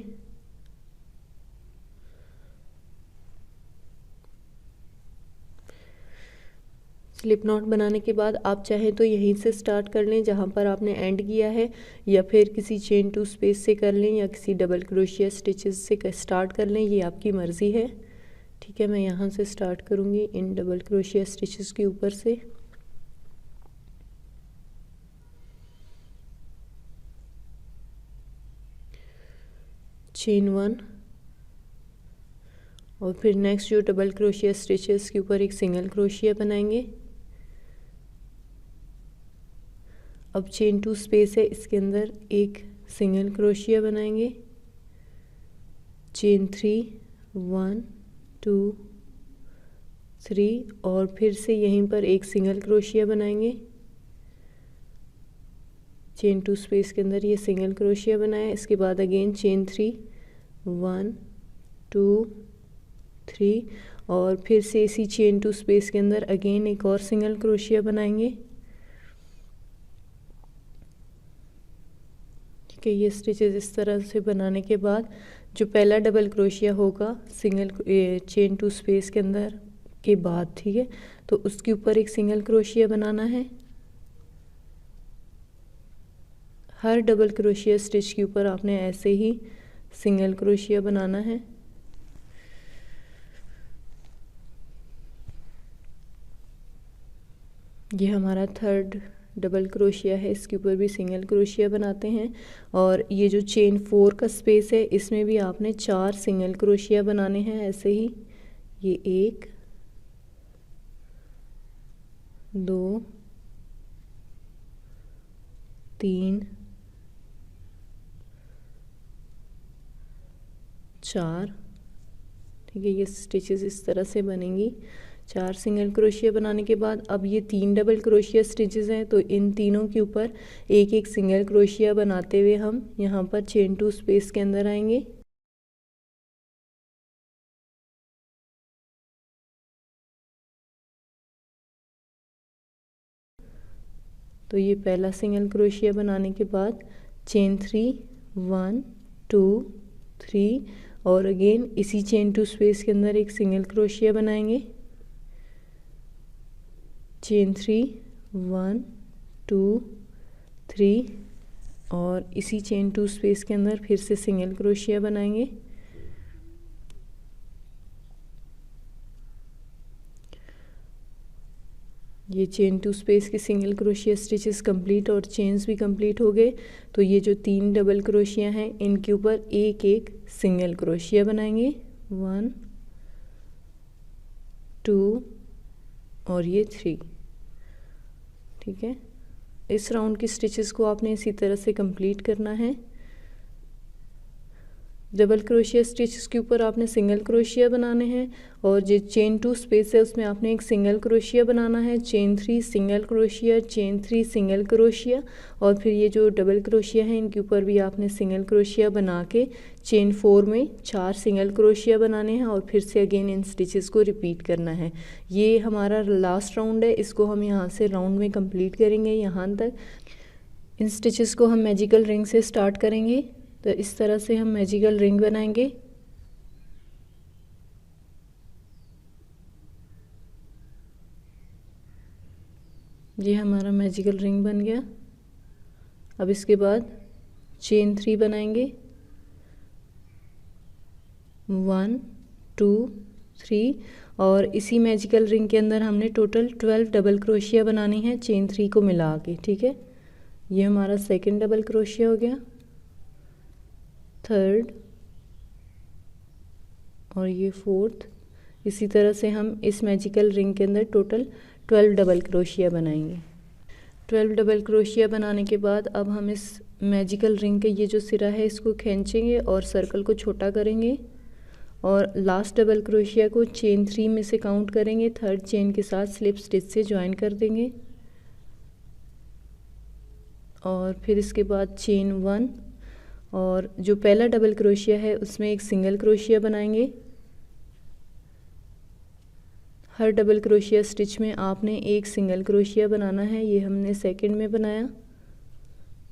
स्लिप नॉट बनाने के बाद आप चाहें तो यहीं से स्टार्ट कर लें जहाँ पर आपने एंड किया है, या फिर किसी चेन 2 स्पेस से कर लें या किसी डबल क्रोशिया स्टिचेस से स्टार्ट कर लें, ये आपकी मर्ज़ी है। ठीक है, मैं यहाँ से स्टार्ट करूँगी इन डबल क्रोशिया स्टिचेस के ऊपर से। चेन 1 और फिर नेक्स्ट जो डबल क्रोशिया स्टिचेस के ऊपर एक सिंगल क्रोशिया बनाएंगे। अब चेन 2 स्पेस है, इसके अंदर एक सिंगल क्रोशिया बनाएंगे, चेन 3 1 2 3 और फिर से यहीं पर एक सिंगल क्रोशिया बनाएंगे, चेन 2 स्पेस के अंदर ये सिंगल क्रोशिया बनाया। इसके बाद अगेन चेन 3, 1 2 3 और फिर से इसी चेन 2 स्पेस के अंदर अगेन एक और सिंगल क्रोशिया बनाएंगे। ठीक है, ये स्टिचेस इस तरह से बनाने के बाद जो पहला डबल क्रोशिया होगा सिंगल चेन 2 स्पेस के अंदर के बाद, ठीक है, तो उसके ऊपर एक सिंगल क्रोशिया बनाना है। हर डबल क्रोशिया स्टिच के ऊपर आपने ऐसे ही सिंगल क्रोशिया बनाना है। ये हमारा थर्ड डबल क्रोशिया है, इसके ऊपर भी सिंगल क्रोशिया बनाते हैं। और ये जो चेन 4 का स्पेस है इसमें भी आपने 4 सिंगल क्रोशिया बनाने हैं ऐसे ही। ये 1 2 3 4, ठीक है, ये स्टिचेस इस तरह से बनेंगी। 4 सिंगल क्रोशिया बनाने के बाद अब ये 3 डबल क्रोशिया स्टिचेस हैं, तो इन तीनों के ऊपर एक एक सिंगल क्रोशिया बनाते हुए हम यहाँ पर चेन 2 स्पेस के अंदर आएंगे। तो ये पहला सिंगल क्रोशिया बनाने के बाद चेन 3, 1 2 3 और अगेन इसी चेन 2 स्पेस के अंदर एक सिंगल क्रोशिया बनाएंगे। चेन 3, 1 2 3 और इसी चेन 2 स्पेस के अंदर फिर से सिंगल क्रोशिया बनाएंगे। ये चेन 2 स्पेस के सिंगल क्रोशिया स्टिचेस कंप्लीट और चेन्स भी कंप्लीट हो गए। तो ये जो 3 डबल क्रोशिया हैं इनके ऊपर एक एक सिंगल क्रोशिया बनाएंगे। 1 2 और ये 3, ठीक है। इस राउंड की स्टिचेस को आपने इसी तरह से कंप्लीट करना है। डबल क्रोशिया स्टिचेस के ऊपर आपने सिंगल क्रोशिया बनाने हैं और जो चेन 2 स्पेस है उसमें आपने एक सिंगल क्रोशिया बनाना है। Chain 3 single crochet, chain 3 single crochet और फिर ये जो डबल क्रोशिया है इनके ऊपर भी आपने सिंगल क्रोशिया बना के चेन 4 में 4 सिंगल क्रोशिया बनाने हैं और फिर से अगेन इन स्टिचेस को रिपीट करना है। ये हमारा लास्ट राउंड है, इसको हम यहाँ से राउंड में कंप्लीट करेंगे यहाँ तक। इन स्टिचेस को हम मैजिकल रिंग से स्टार्ट करेंगे। तो इस तरह से हम मैजिकल रिंग बनाएंगे। ये हमारा मैजिकल रिंग बन गया। अब इसके बाद चेन 3 बनाएंगे। 1 2 3 और इसी मैजिकल रिंग के अंदर हमने टोटल 12 डबल क्रोशिया बनानी है चेन 3 को मिला के, ठीक है। ये हमारा सेकंड डबल क्रोशिया हो गया, थर्ड और ये फोर्थ। इसी तरह से हम इस मैजिकल रिंग के अंदर टोटल 12 डबल क्रोशिया बनाएंगे। 12 डबल क्रोशिया बनाने के बाद अब हम इस मैजिकल रिंग के ये जो सिरा है इसको खींचेंगे और सर्कल को छोटा करेंगे और लास्ट डबल क्रोशिया को चेन 3 में से काउंट करेंगे, थर्ड चेन के साथ स्लिप स्टिच से ज्वाइन कर देंगे और फिर इसके बाद चेन 1 और जो पहला डबल क्रोशिया है उसमें एक सिंगल क्रोशिया बनाएंगे। हर डबल क्रोशिया स्टिच में आपने एक सिंगल क्रोशिया बनाना है, ये हमने सेकंड में बनाया।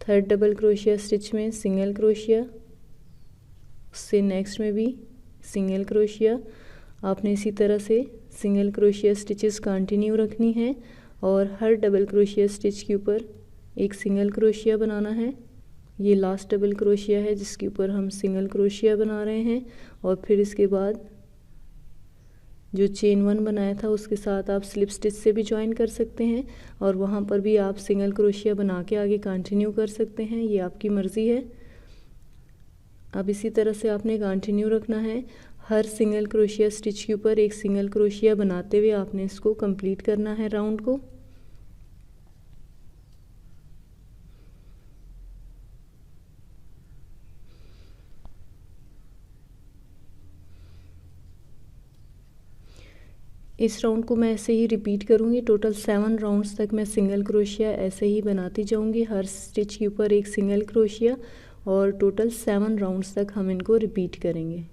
थर्ड डबल क्रोशिया स्टिच में सिंगल क्रोशिया, उससे नेक्स्ट में भी सिंगल क्रोशिया। आपने इसी तरह से सिंगल क्रोशिया स्टिचेस कंटिन्यू रखनी है और हर डबल क्रोशिया स्टिच के ऊपर एक सिंगल क्रोशिया बनाना है। ये लास्ट डबल क्रोशिया है जिसके ऊपर हम सिंगल क्रोशिया बना रहे हैं और फिर इसके बाद जो चेन 1 बनाया था उसके साथ आप स्लिप स्टिच से भी ज्वाइन कर सकते हैं और वहाँ पर भी आप सिंगल क्रोशिया बना के आगे कंटिन्यू कर सकते हैं, ये आपकी मर्ज़ी है। अब इसी तरह से आपने कंटिन्यू रखना है। हर सिंगल क्रोशिया स्टिच के ऊपर एक सिंगल क्रोशिया बनाते हुए आपने इसको कंप्लीट करना है राउंड को। इस राउंड को मैं ऐसे ही रिपीट करूँगी। टोटल 7 राउंड्स तक मैं सिंगल क्रोशिया ऐसे ही बनाती जाऊँगी, हर स्टिच के ऊपर एक सिंगल क्रोशिया, और टोटल 7 राउंड्स तक हम इनको रिपीट करेंगे।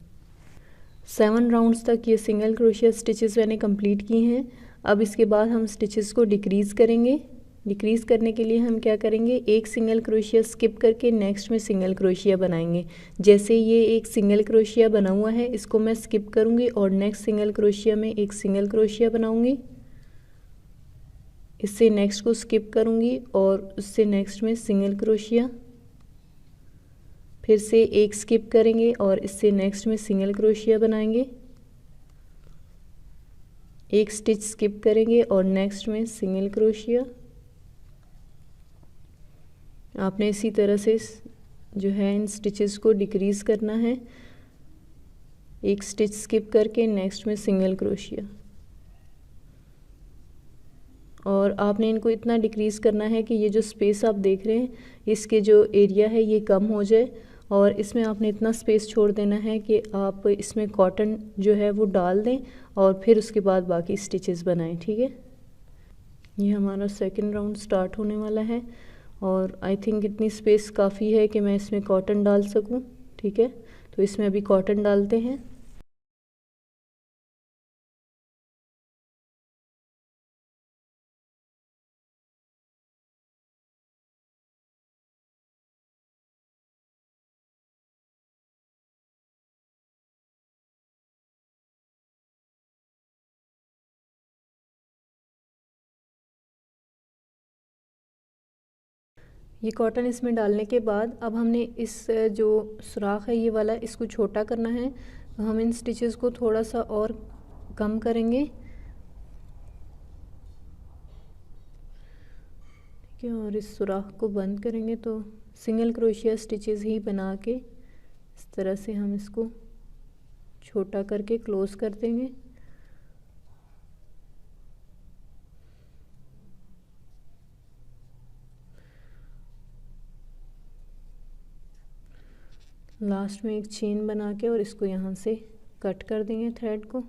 7 राउंड्स तक ये सिंगल क्रोशिया स्टिचेस मैंने कंप्लीट की हैं। अब इसके बाद हम स्टिचेस को डिक्रीज़ करेंगे। डिक्रीज़ करने के लिए हम क्या करेंगे, एक सिंगल क्रोशिया स्किप करके नेक्स्ट में सिंगल क्रोशिया बनाएंगे। जैसे ये एक सिंगल क्रोशिया बना हुआ है, इसको मैं स्किप करूँगी और नेक्स्ट सिंगल क्रोशिया में एक सिंगल क्रोशिया बनाऊँगी। इससे नेक्स्ट को स्किप करूँगी और उससे नेक्स्ट में सिंगल क्रोशिया, फिर से एक स्किप करेंगे और इससे नेक्स्ट में सिंगल क्रोशिया बनाएंगे। एक स्टिच स्किप करेंगे और नेक्स्ट में सिंगल क्रोशिया। आपने इसी तरह से जो है इन स्टिचेस को डिक्रीज़ करना है, एक स्टिच स्किप करके नेक्स्ट में सिंगल क्रोशिया। और आपने इनको इतना डिक्रीज़ करना है कि ये जो स्पेस आप देख रहे हैं, इसके जो एरिया है ये कम हो जाए, और इसमें आपने इतना स्पेस छोड़ देना है कि आप इसमें कॉटन जो है वो डाल दें और फिर उसके बाद बाकी स्टिचेस बनाएं। ठीक है, ये हमारा सेकंड राउंड स्टार्ट होने वाला है और आई थिंक इतनी स्पेस काफ़ी है कि मैं इसमें कॉटन डाल सकूं। ठीक है, तो इसमें अभी कॉटन डालते हैं। ये कॉटन इसमें डालने के बाद अब हमने इस जो सुराख है ये वाला, इसको छोटा करना है। तो हम इन स्टिचेस को थोड़ा सा और कम करेंगे। ठीक है, और इस सुराख को बंद करेंगे तो सिंगल क्रोशिया स्टिचेस ही बना के इस तरह से हम इसको छोटा करके क्लोज कर देंगे। लास्ट में एक चेन बना के और इसको यहाँ से कट कर देंगे थ्रेड को।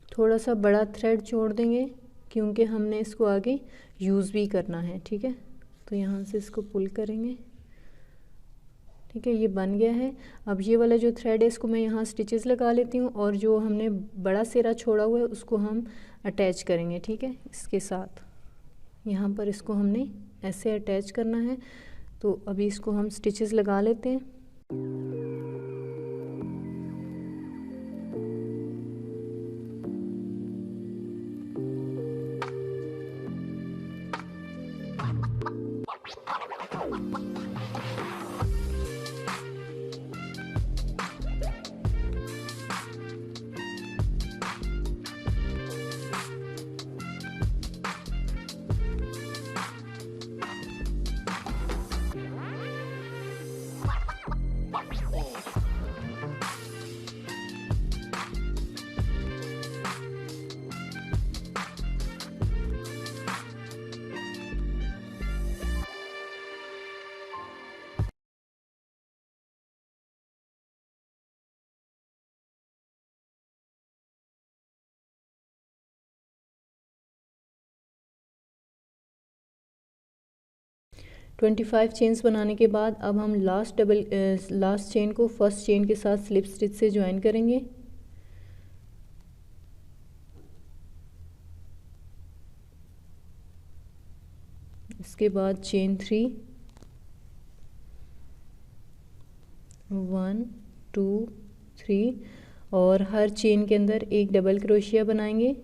थोड़ा सा बड़ा थ्रेड जोड़ देंगे क्योंकि हमने इसको आगे यूज़ भी करना है। ठीक है, तो यहाँ से इसको पुल करेंगे। ठीक है, ये बन गया है। अब ये वाला जो थ्रेड है इसको मैं यहाँ स्टिचेस लगा लेती हूँ और जो हमने बड़ा सिरा छोड़ा हुआ है उसको हम अटैच करेंगे। ठीक है, इसके साथ यहाँ पर इसको हमने ऐसे अटैच करना है। तो अभी इसको हम स्टिचेस लगा लेते हैं। ट्वेंटी 25 चेन्स बनाने के बाद अब हम लास्ट चेन को फर्स्ट चेन के साथ स्लिप स्टिच से ज्वाइन करेंगे। इसके बाद चेन 3, 1 2 3 और हर चेन के अंदर एक डबल क्रोशिया बनाएंगे।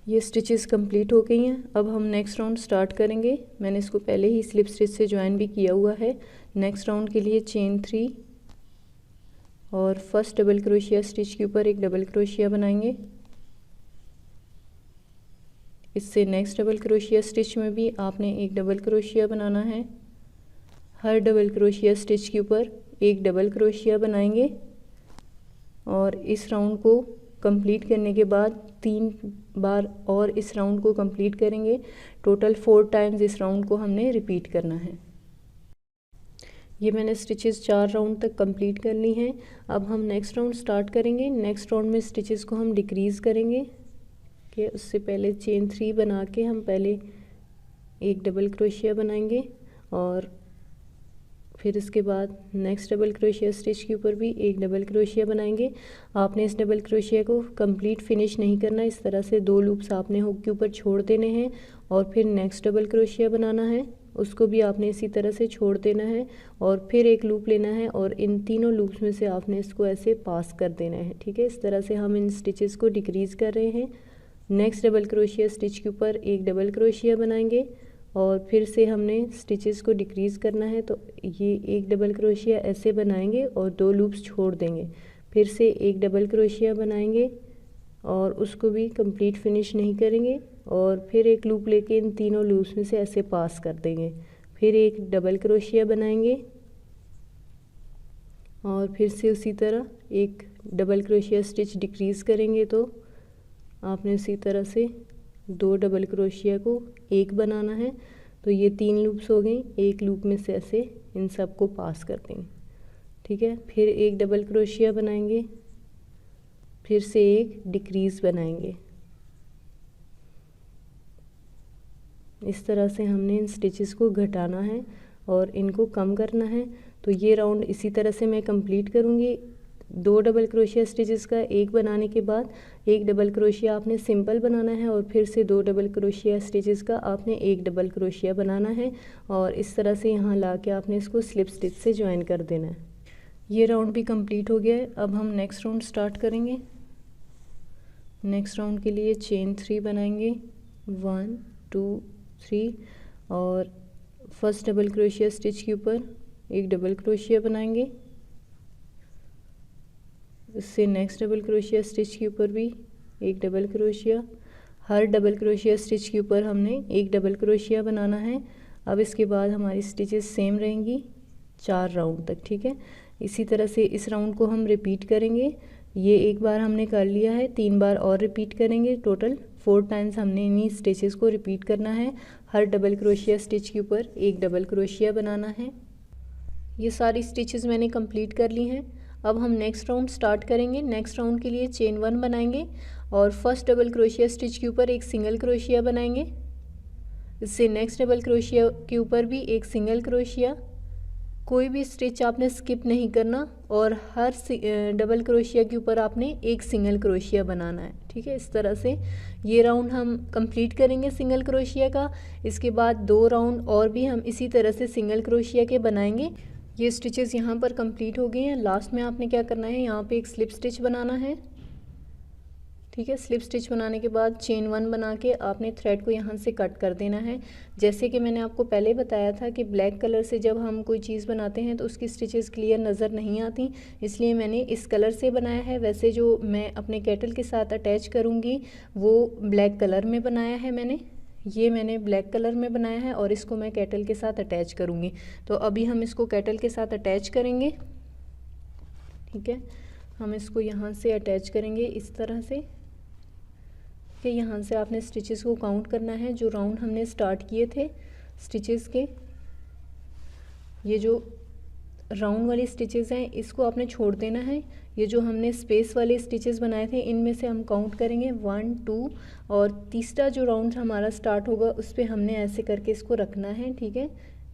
ये स्टिचेस कंप्लीट हो गई हैं। अब हम नेक्स्ट राउंड स्टार्ट करेंगे। मैंने इसको पहले ही स्लिप स्टिच से ज्वाइन भी किया हुआ है। नेक्स्ट राउंड के लिए चेन 3 और फर्स्ट डबल क्रोशिया स्टिच के ऊपर एक डबल क्रोशिया बनाएंगे। इससे नेक्स्ट डबल क्रोशिया स्टिच में भी आपने एक डबल क्रोशिया बनाना है। हर डबल क्रोशिया स्टिच के ऊपर एक डबल क्रोशिया बनाएंगे और इस राउंड को कंप्लीट करने के बाद 3 बार और इस राउंड को कंप्लीट करेंगे। टोटल 4 टाइम्स इस राउंड को हमने रिपीट करना है। ये मैंने स्टिचेस 4 राउंड तक कंप्लीट कर ली हैं। अब हम नेक्स्ट राउंड स्टार्ट करेंगे। नेक्स्ट राउंड में स्टिचेस को हम डिक्रीज़ करेंगे कि उससे पहले चेन 3 बना के हम पहले एक डबल क्रोशिया बनाएंगे और फिर इसके बाद नेक्स्ट डबल क्रोशिया स्टिच के ऊपर भी एक डबल क्रोशिया बनाएंगे। आपने इस डबल क्रोशिया को कंप्लीट फिनिश नहीं करना, इस तरह से 2 लूप्स आपने हुक के ऊपर छोड़ देने हैं और फिर नेक्स्ट डबल क्रोशिया बनाना है, उसको भी आपने इसी तरह से छोड़ देना है और फिर एक लूप लेना है और इन तीनों लूप्स में से आपने इसको ऐसे पास कर देना है। ठीक है, इस तरह से हम इन स्टिचेस को डिक्रीज़ कर रहे हैं। नेक्स्ट डबल क्रोशिया स्टिच के ऊपर एक डबल क्रोशिया बनाएंगे और फिर से हमने स्टिचेस को डिक्रीज़ करना है, तो ये एक डबल क्रोशिया ऐसे बनाएंगे और 2 लूप्स छोड़ देंगे। फिर से एक डबल क्रोशिया बनाएंगे और उसको भी कंप्लीट फिनिश नहीं करेंगे और फिर एक लूप लेके इन तीनों लूप्स में से ऐसे पास कर देंगे। फिर एक डबल क्रोशिया बनाएंगे और फिर से उसी तरह एक डबल क्रोशिया स्टिच डिक्रीज़ करेंगे, तो आपने उसी तरह से 2 डबल क्रोशिया को एक बनाना है। तो ये 3 लूप्स हो गई, एक लूप में से ऐसे इन सब को पास कर देंगे। ठीक है, फिर एक डबल क्रोशिया बनाएंगे, फिर से एक डिक्रीज़ बनाएंगे। इस तरह से हमने इन स्टिचेस को घटाना है और इनको कम करना है। तो ये राउंड इसी तरह से मैं कंप्लीट करूँगी। 2 डबल क्रोशिया स्टिचेस का एक बनाने के बाद एक डबल क्रोशिया आपने सिंपल बनाना है और फिर से 2 डबल क्रोशिया स्टिचेस का आपने एक डबल क्रोशिया बनाना है और इस तरह से यहाँ ला के आपने इसको स्लिप स्टिच से ज्वाइन कर देना है। ये राउंड भी कंप्लीट हो गया है। अब हम नेक्स्ट राउंड स्टार्ट करेंगे। नेक्स्ट राउंड के लिए चेन 3 बनाएंगे, 1 2 3 और फर्स्ट डबल क्रोशिया स्टिच के ऊपर एक डबल क्रोशिया बनाएंगे। इससे नेक्स्ट डबल क्रोशिया स्टिच के ऊपर भी एक डबल क्रोशिया। हर डबल क्रोशिया स्टिच के ऊपर हमने एक डबल क्रोशिया बनाना है। अब इसके बाद हमारी स्टिचेस सेम रहेंगी 4 राउंड तक। ठीक है, इसी तरह से इस राउंड को हम रिपीट करेंगे। ये एक बार हमने कर लिया है, 3 बार और रिपीट करेंगे। टोटल 4 टाइम्स हमने इन्हीं स्टिचेस को रिपीट करना है। हर डबल क्रोशिया स्टिच के ऊपर एक डबल क्रोशिया बनाना है। ये सारी स्टिचेस मैंने कंप्लीट कर ली हैं। अब हम नेक्स्ट राउंड स्टार्ट करेंगे। नेक्स्ट राउंड के लिए चेन 1 बनाएंगे और फर्स्ट डबल क्रोशिया स्टिच के ऊपर एक सिंगल क्रोशिया बनाएंगे। इससे नेक्स्ट डबल क्रोशिया के ऊपर भी एक सिंगल क्रोशिया। कोई भी स्टिच आपने स्किप नहीं करना और हर डबल क्रोशिया के ऊपर आपने एक सिंगल क्रोशिया बनाना है। ठीक है, इस तरह से ये राउंड हम कंप्लीट करेंगे सिंगल क्रोशिया का। इसके बाद 2 राउंड और भी हम इसी तरह से सिंगल क्रोशिया के बनाएंगे। ये स्टिचेस यहाँ पर कंप्लीट हो गई हैं। लास्ट में आपने क्या करना है, यहाँ पे एक स्लिप स्टिच बनाना है। ठीक है, स्लिप स्टिच बनाने के बाद चेन 1 बना के आपने थ्रेड को यहाँ से कट कर देना है। जैसे कि मैंने आपको पहले बताया था कि ब्लैक कलर से जब हम कोई चीज़ बनाते हैं तो उसकी स्टिचेस क्लियर नज़र नहीं आती, इसलिए मैंने इस कलर से बनाया है। वैसे जो मैं अपने केटल के साथ अटैच करूँगी वो ब्लैक कलर में बनाया है मैंने ब्लैक कलर में बनाया है और इसको मैं केटल के साथ अटैच करूँगी। तो अभी हम इसको केटल के साथ अटैच करेंगे। ठीक है, हम इसको यहाँ से अटैच करेंगे इस तरह से कि यहाँ से आपने स्टिचेस को काउंट करना है। जो राउंड हमने स्टार्ट किए थे स्टिचेस के, ये जो राउंड वाली स्टिचेस हैं इसको आपने छोड़ देना है। ये जो हमने स्पेस वाले स्टिचेस बनाए थे इनमें से हम काउंट करेंगे 1 2 और तीसरा जो राउंड हमारा स्टार्ट होगा उस पर हमने ऐसे करके इसको रखना है। ठीक है,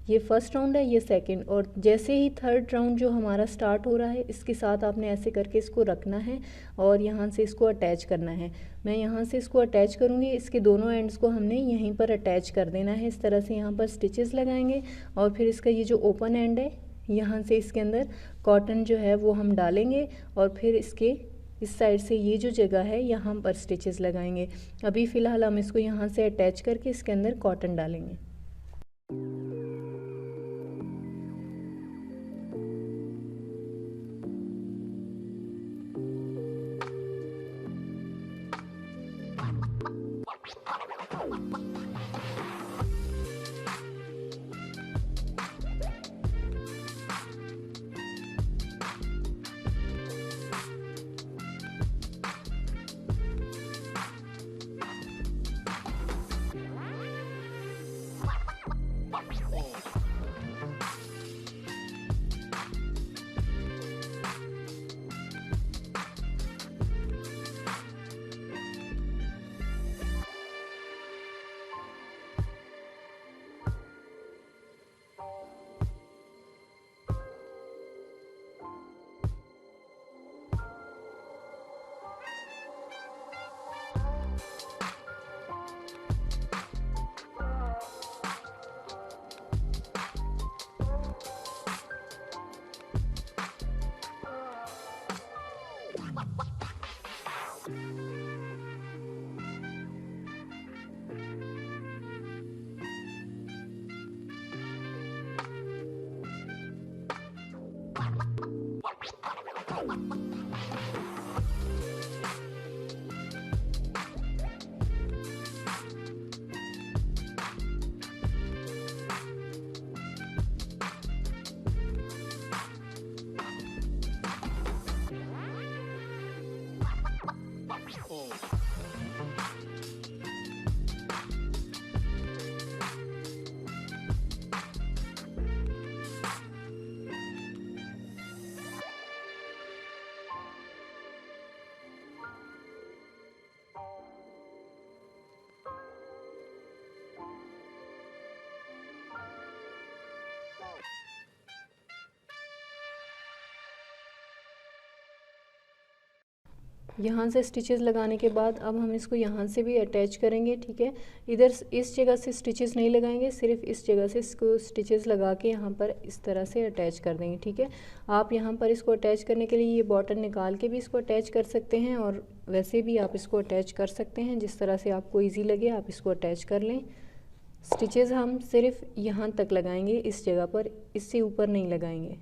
ये फर्स्ट राउंड है, ये सेकंड, और जैसे ही थर्ड राउंड जो हमारा स्टार्ट हो रहा है इसके साथ आपने ऐसे करके इसको रखना है और यहाँ से इसको अटैच करना है। मैं यहाँ से इसको अटैच करूँगी, इसके दोनों एंड्स को हमने यहीं पर अटैच कर देना है। इस तरह से यहाँ पर स्टिचेस लगाएंगे और फिर इसका ये जो ओपन एंड है यहाँ से इसके अंदर कॉटन जो है वो हम डालेंगे और फिर इसके इस साइड से ये जो जगह है यहाँ पर स्टिचेस लगाएंगे। अभी फ़िलहाल हम इसको यहाँ से अटैच करके इसके अंदर कॉटन डालेंगे। यहाँ से स्टिचेस लगाने के बाद अब हम इसको यहाँ से भी अटैच करेंगे, ठीक है। इधर इस जगह से स्टिचेस नहीं लगाएंगे, सिर्फ इस जगह से इसको स्टिचेस लगा के यहाँ पर इस तरह से अटैच कर देंगे, ठीक है। आप यहाँ पर इसको अटैच करने के लिए ये बॉटम निकाल के भी इसको अटैच कर सकते हैं और वैसे भी आप इसको अटैच कर सकते हैं, जिस तरह से आपको ईजी लगे आप इसको अटैच कर लें। स्टिचेस हम सिर्फ यहाँ तक लगाएंगे, इस जगह पर, इससे ऊपर नहीं लगाएंगे।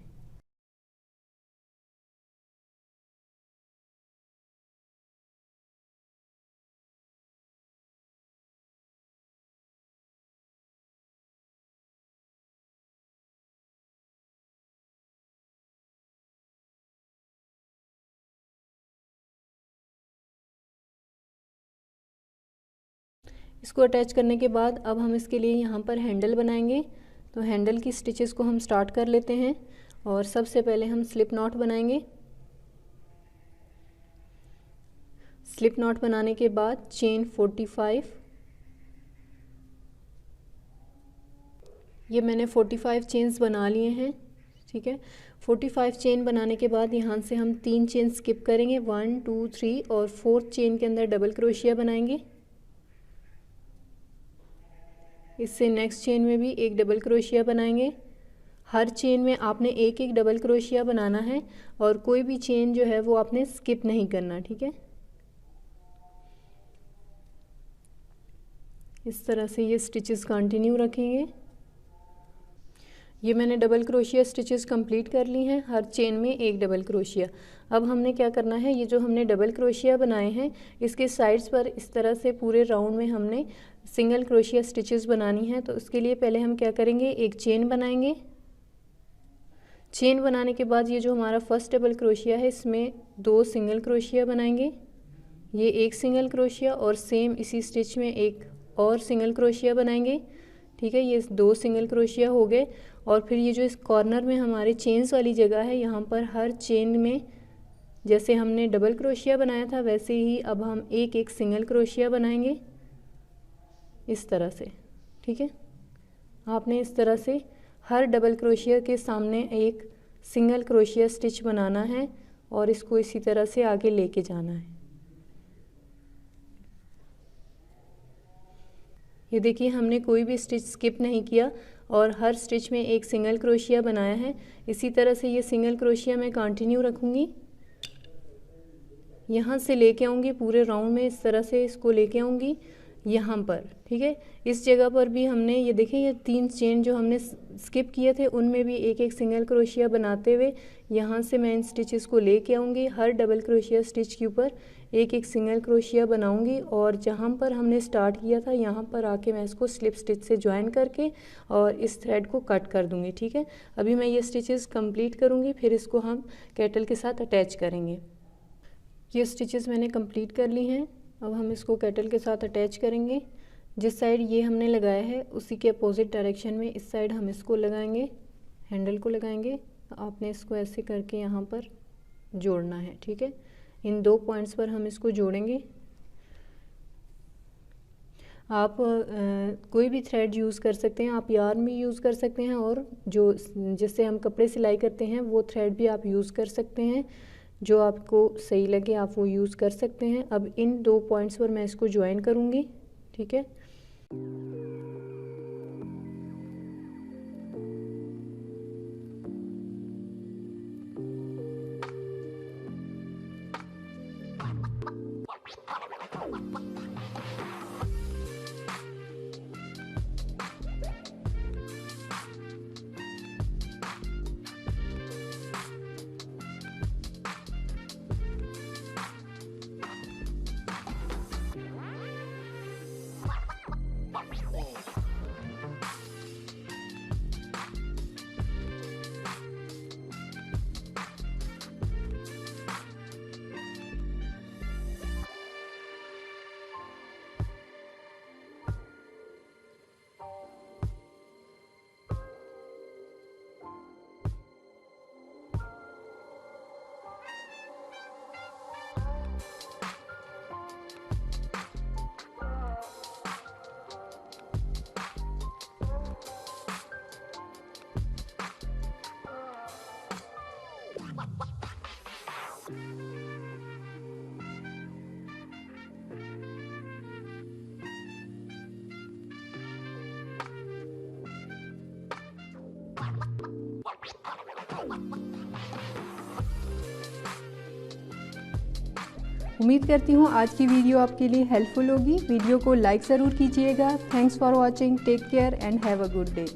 इसको अटैच करने के बाद अब हम इसके लिए यहाँ पर हैंडल बनाएंगे। तो हैंडल की स्टिचेस को हम स्टार्ट कर लेते हैं और सबसे पहले हम स्लिप नॉट बनाएंगे। स्लिप नॉट बनाने के बाद चेन 45, ये मैंने 45 चेन्स बना लिए हैं, ठीक है। 45 चेन बनाने के बाद यहाँ से हम 3 चेन स्किप करेंगे, 1 2 3 और 4th चेन के अंदर डबल क्रोशिया बनाएंगे। इससे नेक्स्ट चेन में भी एक डबल क्रोशिया बनाएंगे। हर चेन में आपने एक एक डबल क्रोशिया बनाना है और कोई भी चेन जो है वो आपने स्किप नहीं करना, ठीक है। इस तरह से ये स्टिचेस कंटिन्यू रखेंगे। ये मैंने डबल क्रोशिया स्टिचेस कंप्लीट कर ली हैं, हर चेन में एक डबल क्रोशिया। अब हमने क्या करना है, ये जो हमने डबल क्रोशिया बनाए हैं इसके साइड्स पर इस तरह से पूरे राउंड में हमने सिंगल क्रोशिया स्टिचेस बनानी है। तो उसके लिए पहले हम क्या करेंगे, एक चेन बनाएंगे। चेन बनाने के बाद ये जो हमारा फर्स्ट डबल क्रोशिया है इसमें 2 सिंगल क्रोशिया बनाएंगे। ये एक सिंगल क्रोशिया और सेम इसी स्टिच में एक और सिंगल क्रोशिया बनाएंगे, ठीक है। ये 2 सिंगल क्रोशिया हो गए। और फिर ये जो इस कॉर्नर में हमारे चेन्स वाली जगह है, यहाँ पर हर चेन में जैसे हमने डबल क्रोशिया बनाया था वैसे ही अब हम एक एक सिंगल क्रोशिया बनाएंगे इस तरह से, ठीक है। आपने इस तरह से हर डबल क्रोशिया के सामने एक सिंगल क्रोशिया स्टिच बनाना है और इसको इसी तरह से आगे लेके जाना है। ये देखिए हमने कोई भी स्टिच स्किप नहीं किया और हर स्टिच में एक सिंगल क्रोशिया बनाया है। इसी तरह से ये सिंगल क्रोशिया मैं कंटिन्यू रखूँगी, यहाँ से लेके आऊँगी पूरे राउंड में, इस तरह से इसको लेके आऊँगी यहाँ पर, ठीक है। इस जगह पर भी हमने ये देखें ये 3 चेन जो हमने स्किप किए थे उनमें भी एक एक सिंगल क्रोशिया बनाते हुए यहाँ से मैं इन स्टिचेस को लेके आऊँगी। हर डबल क्रोशिया स्टिच के ऊपर एक एक सिंगल क्रोशिया बनाऊँगी और जहाँ पर हमने स्टार्ट किया था यहाँ पर आके मैं इसको स्लिप स्टिच से ज्वाइन करके और इस थ्रेड को कट कर दूँगी, ठीक है। अभी मैं ये स्टिचेस कंप्लीट करूँगी, फिर इसको हम कैटल के साथ अटैच करेंगे। ये स्टिचेस मैंने कंप्लीट कर ली हैं। अब हम इसको कैटल के साथ अटैच करेंगे। जिस साइड ये हमने लगाया है उसी के अपोजिट डायरेक्शन में इस साइड हम इसको लगाएंगे, हैंडल को लगाएंगे। आपने इसको ऐसे करके यहाँ पर जोड़ना है, ठीक है। इन 2 पॉइंट्स पर हम इसको जोड़ेंगे। आप कोई भी थ्रेड यूज़ कर सकते हैं, आप यार्न भी यूज़ कर सकते हैं और जो जिससे हम कपड़े सिलाई करते हैं वो थ्रेड भी आप यूज़ कर सकते हैं, जो आपको सही लगे आप वो यूज़ कर सकते हैं। अब इन 2 पॉइंट्स पर मैं इसको ज्वाइन करूँगी, ठीक है। उम्मीद करती हूँ आज की वीडियो आपके लिए हेल्पफुल होगी। वीडियो को लाइक ज़रूर कीजिएगा। Thanks for watching. Take care and have a good day.